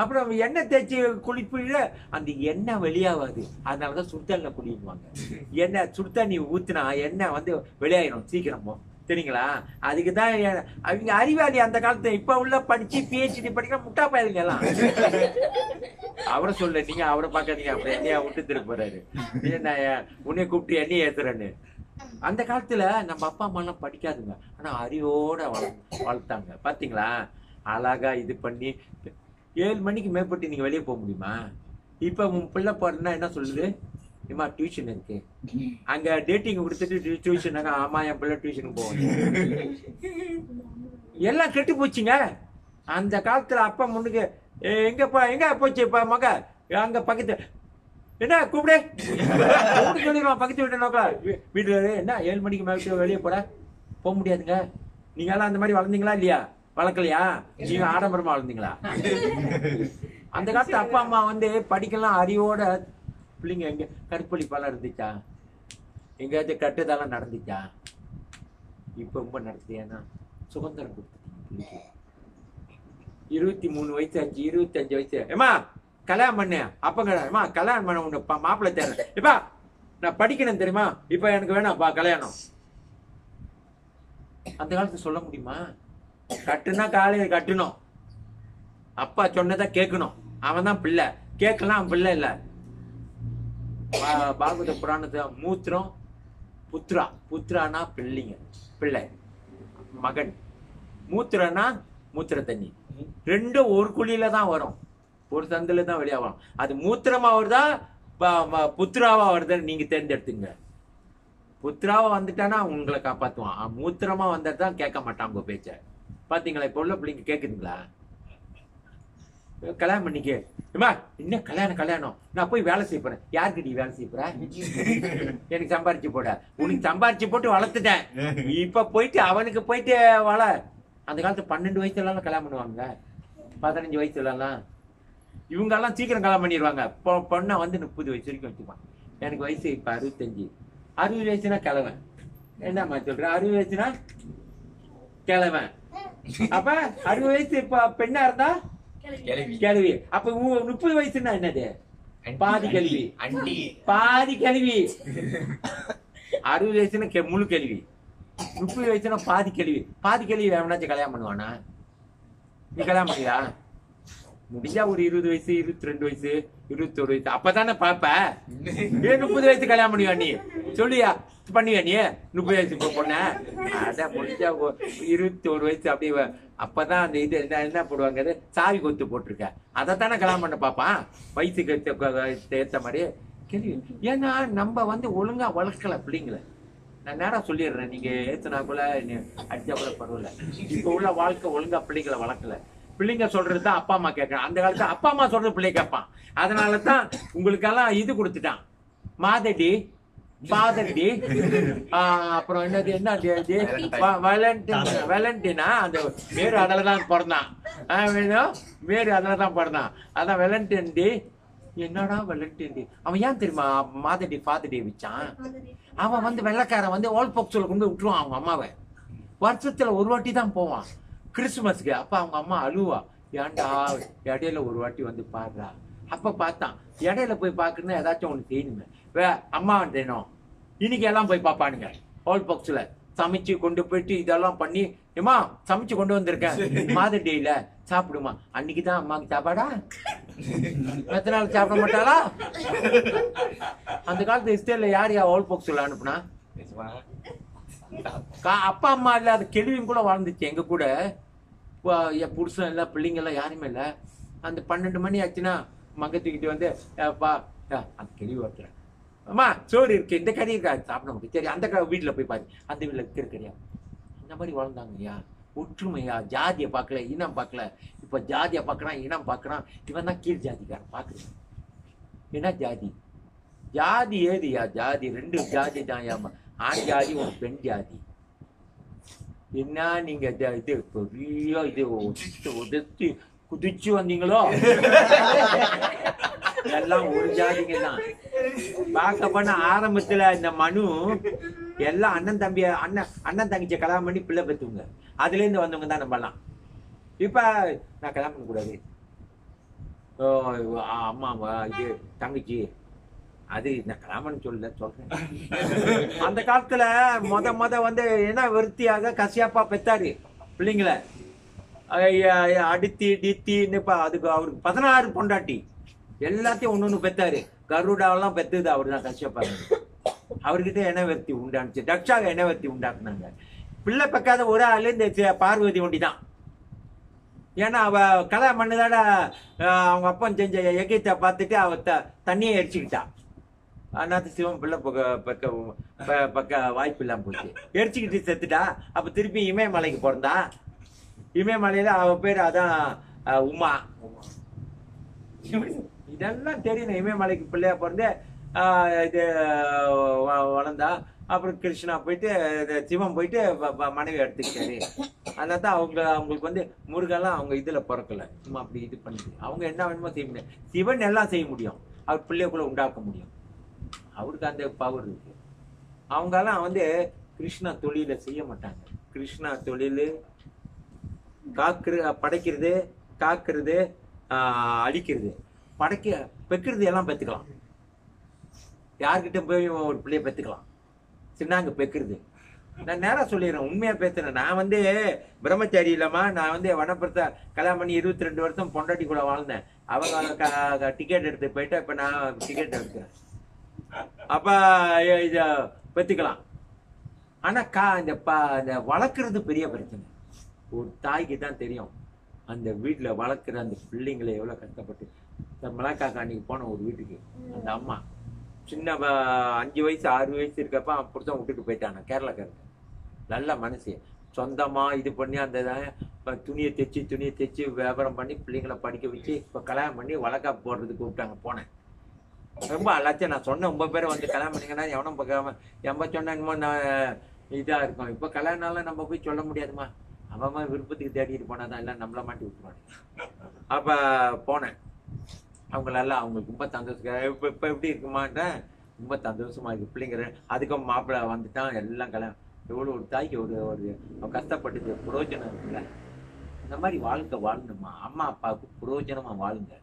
A: அப்புறம் எண்ணெய் தேய்ச்சி குளிப்பிட அந்த எண்ணெய் வெளியாகாது. அதனாலதான் சுடுதண்ண குளிக்குவாங்க. எண்ணெய் சுடுதண்ணி ஊத்துனா எண்ணெய் வந்து வெளியாயிரும் சீக்கிரமோ, சரிங்களா? அதுக்குதான் அவங்க அறிவாளி அந்த காலத்துல. இப்ப உள்ள படிச்சு PhD படிக்கிற முட்டா பயலுங்க எல்லாம். அவரை சொல்ல, நீங்க அவரை பாக்காதீங்க. அப்புறம் என்னையா விட்டு திரும்ப போறாரு, உன்னைய கூப்பிட்டு என்னைய ஏத்துறேன்னு. அந்த காலத்துல நம்ம அப்பா அம்மா எல்லாம் படிக்காதுங்க, ஆனா அறிவோட வளர்த்தாங்க. பாத்தீங்களா? அழகா இது பண்ணி 7 மணிக்கு மேற்பட்டு நீங்க வெளியே போக முடியுமா? இப்ப உன் பிள்ளை போறதுன்னா என்ன சொல்லுது? இம்மா டியூஷன் இருக்கு. அங்க டேட்டிங் கொடுத்துட்டு டியூஷன். ஆமா, என் பிள்ளை டியூஷனுக்கு போவாங்க. எல்லாம் கெட்டு போச்சுங்க. அந்த காலத்துல அப்பா முன்னுக்கு எங்க போச்சு இப்ப மக அங்க பக்கத்து என்ன கூப்பிடு சொல்லிடுவான். பக்கத்து வீட்டு நோக்கா வீட்டுல என்ன 7 மணிக்கு மேல வெளியே போக முடியாதுங்க. நீங்க எல்லாம் அந்த மாதிரி வளர்ந்தீங்களா இல்லையா? வளர்க்கலையா? நீங்க ஆடம்பரமா வளர்ந்தீங்களா? அந்த காலத்து அப்பா அம்மா வந்து படிக்கலாம் அறிவோட. பிள்ளைங்க எங்க கற்பழிப்பாலாம் இருந்துச்சா? எங்கேயாச்சும் கட்டுதெல்லாம் நடந்துச்சா? இப்ப ரொம்ப நடக்குது. ஏன்னா சுதந்திரம் கொடுத்துட்டீங்க. 23 வயசு ஆச்சு, 25 வயசு. ஏமா கல்யாணம் பண்ண அப்பா கல்யாணம் பண்ண உன்னை மாப்பிள்ளை தேர்றேன். இப்பா நான் படிக்கணும் தெரியுமா? இப்ப எனக்கு வேணாம்ப்பா கல்யாணம். அந்த காலத்துல சொல்ல முடியுமா? கட்டுனா காலையில் கட்டணும். அப்பா சொன்னதா கேட்கணும். அவன் தான் பிள்ளை. கேட்கலாம், அவன் பிள்ளை இல்ல. பாகவத புராணத்தை மூத்திரம் புத்ரா. புத்ரானா பிள்ளைங்க, பிள்ளை, மகன். மூத்திரனா மூத்திர தண்ணி. ரெண்டும் ஒரு குழியில தான் வரும், ஒரு தந்துல தான் வெளியா வரும். அது மூத்திரமா வருதா புத்ராவா வருதுன்னு நீங்க தேர்ந்தெடுத்துங்க. புத்ராவா வந்துட்டானா உங்களை காப்பாத்துவான். மூத்திரமா வந்துட்டான் கேட்க மாட்டான் உங்க பேச்ச. பாத்தீங்களா? இப்ப உள்ள பிள்ளைங்க கேக்குதுங்களா? கல்யாணம் பண்ணிக்க. இன்னும் கல்யாணம் நான் போய் வேலை செய்ய போறேன். யாருக்கு நீ வேலை செய்ய போற? எனக்கு சம்பாரிச்சு போட. உனக்கு சம்பாரிச்சு போட்டு வளர்த்துட்டேன். இப்ப போயிட்டு அவனுக்கு போயிட்டு வள. அந்த காலத்து 12 வயசுல எல்லாம் கல்யாணம் பண்ணுவாங்க, 15 வயசுல எல்லாம். இவங்க எல்லாம் சீக்கிரம் கல்யாணம் பண்ணிடுவாங்க. பொண்ணை வந்து 30 வயசு வரைக்கும் வச்சுப்பான். எனக்கு வயசு இப்ப 65. 60 வயசுனா கிழவன். என்னம்மா சொல்ற? 60 வயசுனா கிழவன். அப்ப 60 வயசு இப்ப பெண்ணா இருந்தா கேள்வி. அப்ப 30 வயசுன்னா என்னது? பாதி கேள்வி. பாதி கேள்வி. 60 வயசுனா முழு கேள்வி. 30 வயசுனா பாதி கேள்வி. பாதி கேள்வி எவனாச்சும் கல்யாணம் பண்ணுவானா? நீ கல்யாணம் பண்ணியா? முடிஞ்சா ஒரு 20 வயசு, 22 வயசு, 21 வயசு அப்பதானே பாப்ப. 30 வயசு கல்யாணம் பண்ணுவா நீ? சொல்லியா பண்ணுவியா நீ 30 வயசு பொண்ண? அதான் முடிஞ்சா 21 வயசு அப்படியே. அப்பதான் அந்த இது என்ன போடுவாங்க, சாவி கொத்து போட்டிருக்க, அதைத்தானே கல்யாணம் பண்ண பாப்பான். வயசுக்கு ஏத்த மாதிரி கேள்வி. ஏன்னா நம்ம வந்து ஒழுங்கா வளர்க்கல பிள்ளைங்கள. நான் நேரம் சொல்லிடுறேன், நீங்க ஏத்துனா கூட அடிச்சா கூட பரவாயில்ல. இப்ப உள்ள வாழ்க்கை ஒழுங்கா பிள்ளைங்களை வளர்க்கல. பிள்ளைங்க சொல்றதுதான் அப்பா அம்மா கேட்கறான். அந்த காலத்துல அப்பா அம்மா சொல்றது பிள்ளை கேட்பான். அதனாலதான் உங்களுக்கெல்லாம் இது கொடுத்துட்டான், மாதடி பாதடி. அப்புறம் என்னது வேலண்டினா, அந்த வேறு அதுலதான் பிறந்தான். வேறு அதுலதான் பிறந்தான். அதான் வேலண்டின் டே. என்னடா வேலண்டின் டே? அவன் ஏன் தெரியுமா மாதடி ஃபாதர் டே வச்சான்? அவன் வந்து வெள்ளைக்காரன் வந்து ஓல்ட் பாக்ஸ்ல கொண்டு விட்டுருவான் அவங்க அம்மாவை. வருஷத்துல ஒரு வாட்டி தான் போவான் கிறிஸ்துமஸ்க்கு. அப்ப அவங்க அம்மா அழுவா, ஏன்டா இடையில ஒரு வாட்டி வந்து பாடுறா. அப்ப பார்த்தான், இடையில போய் பாக்குறதுன்னா ஏதாச்சும் ஒண்ணு செய்யணுங்க. அம்மா வேணும். இன்னைக்கு எல்லாம் போய் பாப்பானுங்க ஓல்ட் பாக்ஸ்ல சமைச்சு கொண்டு போயிட்டு இதெல்லாம் பண்ணி, ஏமா சமைச்சு கொண்டு வந்திருக்கேன் மாதர் டேல சாப்பிடுமா. அன்னைக்குதான் அம்மாவுக்கு சாப்பாடா? எத்தனை நாள் சாப்பிட மாட்டாளா? அந்த காலத்து ஹிஸ்டரியில யார் ஓல்ட் பாக்ஸ்ல அனுப்புனா? அப்பா அம்மா இல்ல, அது கேள்வியும் கூட வாழ்ந்துச்சு எங்க கூட. என் புருஷன் இல்ல, பிள்ளைங்க எல்லாம் யாருமே இல்ல. அந்த 12 மணி ஆச்சுன்னா மங்க தூக்கிட்டு வந்து பா அந்த கிளி ஓட்டுறேன், அம்மா சோறு இருக்கு, இந்த கறி இருக்கா, சாப்பிட முடியும், சரி அந்த வீட்டில் போய் பாரு, அந்த வீட்டில் இருக்கிற இந்த மாதிரி வளர்ந்தாங்க ஐயா. ஒற்றுமையா, ஜாதியை பார்க்கல, இனம் பார்க்கல. இப்ப ஜாதியை பார்க்கறான், இனம் பார்க்கறான். இவன் தான் கீழ் ஜாதிக்காரன் பார்க்குறேன். என்ன ஜாதி? ஜாதி ஏதுயா? ஜாதி 2 ஜாதி தான் ஏமா. ஆண் ஜாதி, ஒரு பெண் ஜாதி. என்ன நீங்க இது பெரிய இது உதச்சி குதிச்சு வந்தீங்களோ? எல்லாம் ஒரு ஜாதிங்க தான். பார்க்க போன ஆரம்பத்துல இந்த மனு எல்லாம் அண்ணன் தம்பி அண்ணன் தங்கச்சியை கல்யாணம் பண்ணி பிள்ளை பெற்றுங்க, அதுல இருந்து வந்தவங்க தான் நம்மலாம். இப்ப நான் கல்யாணம் பண்ண கூடாது, அம்மா இது தங்கச்சி, அது நான் கல்யாணம் சொல்றேன். அந்த காலத்துல மொத வந்து என்ன விருத்தியாக கசியாப்பா பெத்தாரு பிள்ளைங்கள, அடித்தி டித்தின்னு. அதுக்கு அவருக்கு 16 பொண்டாட்டி, எல்லாத்தையும் ஒண்ணு பெத்தாரு. கருடாவெல்லாம் பெத்தது அவரு தான், கசியப்பா. அவர்கிட்ட என்ன வெறுத்தி உண்டானுச்சு, தக்ஷாக என்ன வெறுத்தி உண்டாக்குனாங்க. பிள்ளை பெக்காத ஒரு ஆளு இந்த பார்வதி ஒண்டிதான். ஏன்னா அவ கல்யாணம் பண்ணதாட அவங்க அப்பா செஞ்ச எகத்தை பார்த்துட்டு அவ தண்ணியை எரிச்சுக்கிட்டா. அதனால சிவன் பிள்ளை பக்க வாய்ப்பு இல்லாம போச்சு, எரிச்சுக்கிட்டு செத்துட்டா. அப்ப திருப்பி இமயமலைக்கு பிறந்தா. இமயமலையில அவ பேர் அதான் உமா. இதெல்லாம் தெரியணும். இமயமலைக்கு பிள்ளையா பிறந்து இது வளர்ந்தா. அப்புறம் கிருஷ்ணா போயிட்டு சிவன் போயிட்டு மனைவி எடுத்துக்கிட்டாரு. அதனால தான் அவங்களுக்கு வந்து முருகெல்லாம் அவங்க இதுல பிறக்கல, சும்மா அப்படி இது பண்ணி அவங்க என்ன வேணுமோ செய்ய முடியும். சிவன் எல்லாம் செய்ய முடியும், அவர் பிள்ளைக்குள்ள உண்டாக்க முடியும், அவருக்கு அந்த பவர் இருக்கு. அவங்கெல்லாம் வந்து கிருஷ்ணா தொழில செய்ய மாட்டாங்க. கிருஷ்ணா தொழில் படைக்கிறது, காக்குறது, அழிக்கிறது, பெக்கிறது எல்லாம் பெத்துக்கலாம். யார்கிட்ட போய் ஒரு பிள்ளைய பெத்துக்கலாம், சின்னாங்க பெக்கிறது. நான் நேரா சொல்லிடுறேன், உண்மையா பேசுறேன். நான் வந்து பிரம்மச்சாரி இல்லாம நான் வந்து வனப்புறத்தை கல்யாணம் பண்ணி 22 வருஷம் பொண்டாட்டி கூட வாழ்ந்தேன். அவங்க டிக்கெட் எடுத்து போயிட்டு இப்ப நான் டிக்கெட் எடுக்கிறேன். அப்ப இத பெத்துக்கலாம். ஆனா இந்த வளர்க்கறது பெரிய பிரச்சனை. ஒரு தாய்க்கு தான் தெரியும் அந்த வீட்டுல வளர்க்குற அந்த பிள்ளைங்களை எவ்வளவு கஷ்டப்பட்டு. மலாக்காக்கா அன்னைக்கு போன ஒரு வீட்டுக்கு, அந்த அம்மா சின்ன 5 வயசு 6 வயசு இருக்கப்ப புருஷன் விட்டுட்டு போயிட்டாங்க. கேரளாக்காரங்க நல்ல மனசு, சொந்தமா இது பண்ணி அந்த துணியை தைச்சு வியாபாரம் பண்ணி பிள்ளைங்களை படிக்க வச்சு இப்ப கல்யாணம் பண்ணி வழக்கா போடுறதுக்கு கூப்பிட்டாங்க. போனேன், ரொம்ப அல்லாச்சும் நான் சொன்ன 9 பேரை வந்து கல்யாணம் பண்ணிங்கன்னா எவனும் பார்க்காம எம்ப சொன்னா என்னமோ நான் இதா இருக்கும். இப்ப கல்யாணம்னால நம்ம போய் சொல்ல முடியாதுமா, அவன் விருப்பத்துக்கு தேடிட்டு போனாதான் எல்லாம் நம்மள மாட்டி விட்டுருவாங்க. அப்ப போனேன், அவங்களெல்லாம் அவங்களுக்கு ரொம்ப சந்தோஷம். இப்ப எப்படி இருக்குமான்ற ரொம்ப சந்தோஷமா இருக்கு பிள்ளைங்க. அதுக்கும் மாப்பிள்ளை வந்துட்டான், எல்லாம் கல்யாணம். எவ்வளவு ஒரு தாய்க்கு ஒரு கஷ்டப்பட்டு புரோஜனம் இருக்குல்ல. இந்த மாதிரி வாழ்க்கை வாழணுமா, அம்மா அப்பாவுக்கு புரோஜனமா வாழுங்க.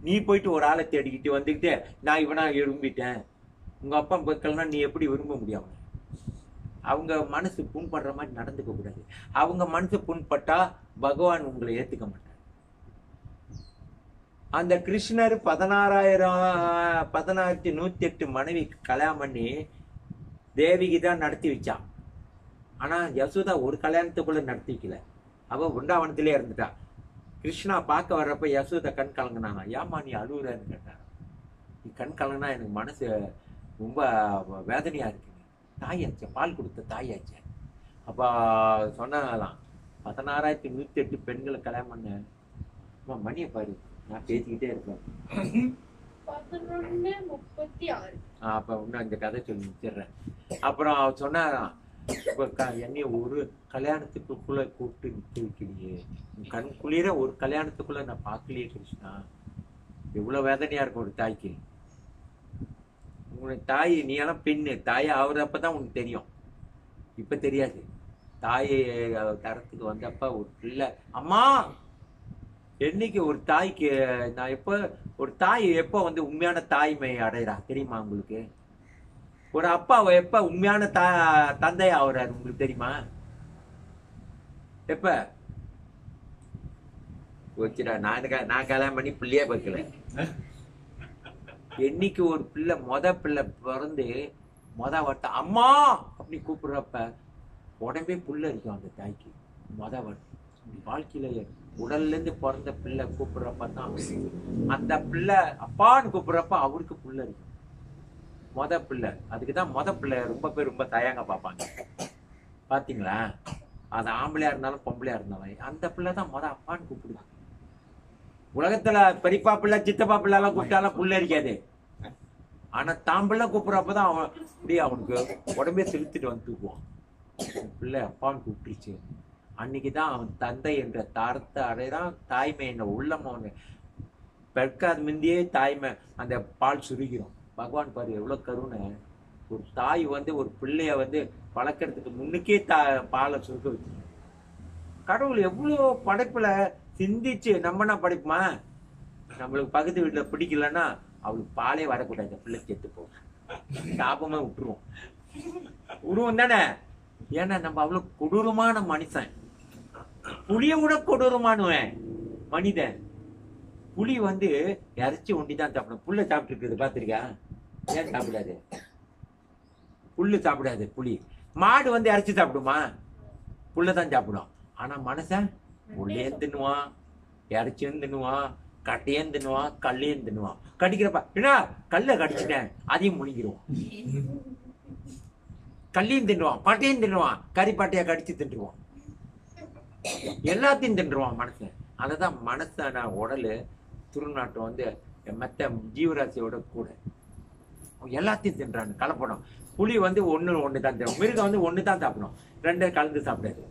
A: நீ போயிட்டு ஒரு ஆளை தேடிக்கிட்டு வந்துக்கிட்டு நான் இவனா விரும்பிட்டேன், உங்க அப்பா மக்கள்னா நீ எப்படி விரும்ப முடியாம? அவங்க மனசு புண்படுற மாதிரி நடந்துக்க கூடாது. அவங்க மனசு புண்பட்டா பகவான் உங்களை ஏத்துக்க மாட்டார். அந்த கிருஷ்ணர் 16,108 மனைவி கல்யாணம் பண்ணி தேவிக்கு தான் நடத்தி வச்சான். ஆனா யசோதா ஒரு கல்யாணத்துக்குள்ள நடத்தி வைக்கல, அவ உண்டாவனத்திலே இருந்துட்டா. கிருஷ்ணா பார்க்க வர்றப்ப யசோதா கண் கலங்கினாங்க. ஏமா நீ அழுகுறன்னு கேட்டாங்க. நீ கண் கலங்கினா எனக்கு மனசு ரொம்ப வேதனையா இருக்கு, தாயாச்ச பால் கொடுத்த தாயாச்ச. அப்ப சொன்னாங்களாம், 16,108 பெண்களை கல்யாணம் பண்ண மணியை பாரு, நான் பேசிக்கிட்டே இருக்கேன்.
C: 11:36.
A: அப்ப இன்னும் இந்த கதை சொல்லி முடிச்சிடுறேன். அப்புறம் சொன்னாராம், என்னைய ஒரு கல்யாணத்துக்குள்ள கூப்பிட்டு நிக்க வைக்கலையே, கண் குளிர ஒரு கல்யாணத்துக்குள்ள நான் பார்க்கலையே கிருஷ்ணா. எவ்வளவு வேதனையா இருக்கும் ஒரு தாய்க்கு. உனக்கு தாய், நீ எல்லாம் பெண்ணு, தாயை ஆகுறப்பதான் உனக்கு தெரியும், இப்ப தெரியாது. தாயை தரத்துக்கு வந்தப்ப ஒரு பிள்ளை அம்மா என்னைக்கு ஒரு தாய்க்கு நான் ஒரு தாய் எப்ப வந்து உண்மையான தாய்மை அடைறா தெரியுமா உங்களுக்கு? ஒரு அப்பா எப்ப உண்மையான தந்தை ஆகுறாரு உங்களுக்கு தெரியுமா? எப்ப வச்சுடா, நான் கல்யாணம் பண்ணி பிள்ளையே பார்க்கல. என்னைக்கு ஒரு பிள்ளை பிள்ளை பிறந்து வட்டம் அம்மா அப்படி கூப்பிடுறப்ப உடம்பே புல்ல இருக்கும் அந்த தாய்க்கு. வட்டம் வாழ்க்கையில உடல்ல இருந்து பிறந்த பிள்ளை கூப்பிடுறப்பதான் அந்த பிள்ளை அப்பான்னு கூப்பிடுறப்ப அவருக்கு புள்ள இருக்கு. மொத பிள்ளை, அதுக்குதான் மொத பிள்ளை ரொம்ப பேர் ரொம்ப தயாங்க பார்ப்பாங்க. பாத்தீங்களா? அது ஆம்பளையா இருந்தாலும் பொம்பளையா இருந்தாலும் அந்த பிள்ளை தான் மொத அப்பான்னு கூப்பிடுவாங்க. உலகத்துல பெரியப்பா பிள்ளை சித்தப்பா பிள்ளை எல்லாம் கூப்பிட்டாலும் புள்ள இருக்காது. ஆனா தான் பிள்ளை கூப்பிடுறப்பதான் அவன் அப்படியே அவனுக்கு உடம்பே செலுத்திட்டு வந்து தூக்குவான். பிள்ளை அப்பான்னு கூப்பிட்டுருச்சு. அன்னைக்குதான் அவன் தந்தை என்ற தாரத்தை அடைதான் தாய்மை என்ற உள்ளம் அவனு பெற்காது முந்தையே தாய்மை அந்த பால் சுருகிறோம். பகவான் பாரு எவ்வளவு கருணை. ஒரு தாய் வந்து ஒரு பிள்ளைய வந்து வளர்க்கறதுக்கு முன்னுக்கே பாலை சுருக்க வச்சு. கடவுள் எவ்வளவு படைப்புல சிந்திச்சு நம்மனா படைப்புமா. நம்மளுக்கு பக்கத்து வீட்டுல பிடிக்கலன்னா அவளுக்கு பாலே வரக்கூடாது, பிள்ளை செத்து போகும், சாபமா விட்டுருவோம் தானே. ஏன்னா நம்ம அவ்வளவு கொடூரமான மனுஷன். புளிய விட கொடூரமானுவன் மனிதன். புலி வந்து இறைச்சி ஒண்டிதான் சாப்பிடும். புல்ல சாப்பிட்டு இருக்குது பாத்திருக்கா? ஏன் சாப்பிடாது? புல்லு சாப்பிடாது புலி. மாடு வந்து இறைச்சி சாப்பிடுமா? புல்லதான் சாப்பிடும். ஆனா மனுஷன் புள்ளையும் தின்னுவான், இறைச்சியும் தின்னுவான், கட்டையும் தின்னுவான், கல்லையும் தின்னுவான். கடிக்கிறப்ப என்ன கல்ல கடிச்சிட்டேன் அதையும் முழுங்கிடுவான். கல்லையும் தின்னுவான், பட்டையும் தின்னுவான், கறிப்பாட்டையா கடிச்சு தின்றுவான், எல்லாத்தையும் தின்றுவான் மனுஷன். அதுதான் மனசான உடலு திருநாட்டம் வந்து மற்ற ஜீவராசியோட கூட எல்லாத்தையும் தின்றாங்க. கலப்படம். புலி வந்து ஒண்ணுதான் தின்னும், மிருகம் வந்து ஒண்ணுதான் சாப்பிடும், ரெண்டு கலந்து சாப்பிடாது.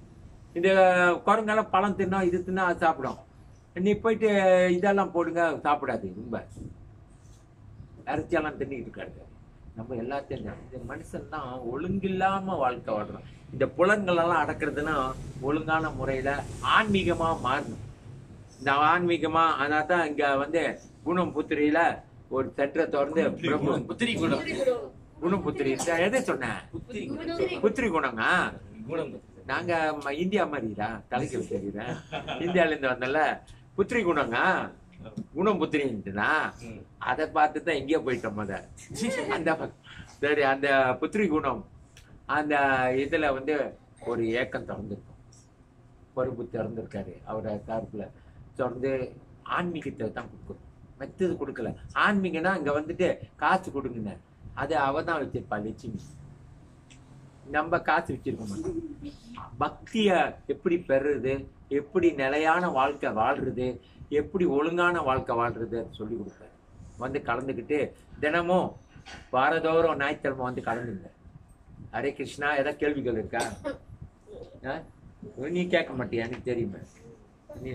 A: இந்த குரங்கெல்லாம் பழம் தின்னா இது தின்னா அது சாப்பிடும். நீ போயிட்டு இதெல்லாம் போடுங்க சாப்பிடாது. ரொம்ப இறைச்சியெல்லாம் தின்னுக்கிட்டு இருக்காரு. நம்ம எல்லாத்தையும் இந்த மனுஷன் தான் ஒழுங்கில்லாம வாழ்க்கை வாழ்றோம். இந்த புலன்கள் எல்லாம் அடக்கிறதுனா ஒழுங்கான முறையில ஆன்மீகமா மாறணும். இந்த ஆன்மீகமா அதான் இங்க வந்து குணம் புத்திரியில ஒரு சென்டரை திறந்து
B: புத்திரி குணம்,
A: குணம் புத்திரி எதை சொன்னேன்? புத்திரி குணங்க. நாங்க இந்தியா மாதிரிடா தலைக்கு வச்சிருக்கிறேன். இந்தியால இருந்து வந்தல புத்திரி குணங்க, குணம் புத்திரின்ட்டுனா அதை பார்த்துதான் எங்கேயோ போயிட்டோம். அத அந்த சரி அந்த புத்திரி குணம் அந்த இதுல வந்து ஒரு ஏக்கம் திறந்துருக்கும். பொறுப்பு திறந்திருக்காரு அவரை சார்பில் திறந்து ஆன்மீகத்தை தான் கொடுக்கணும், மெத்தது கொடுக்கல. ஆன்மீகம்னா இங்க வந்துட்டு காசு கொடுங்க, அது அவ தான் வச்சிருப்பா லட்சுமி. நம்ம காசு வச்சிருக்க மாட்டோம். பக்திய எப்படி பெறுறது, எப்படி நிலையான வாழ்க்கை வாழ்றது, எப்படி ஒழுங்கான வாழ்க்கை வாழ்றது சொல்லி கொடுப்பாரு. வந்து கலந்துக்கிட்டு தினமும் வாரதோறும் ஞாயிற்றுக்கிழமை வந்து கலந்துங்க. ஹரே கிருஷ்ணா. ஏதாவது கேள்விகள் இருக்கா? நீ கேட்க மாட்டியா? எனக்கு தெரியுமே. நீ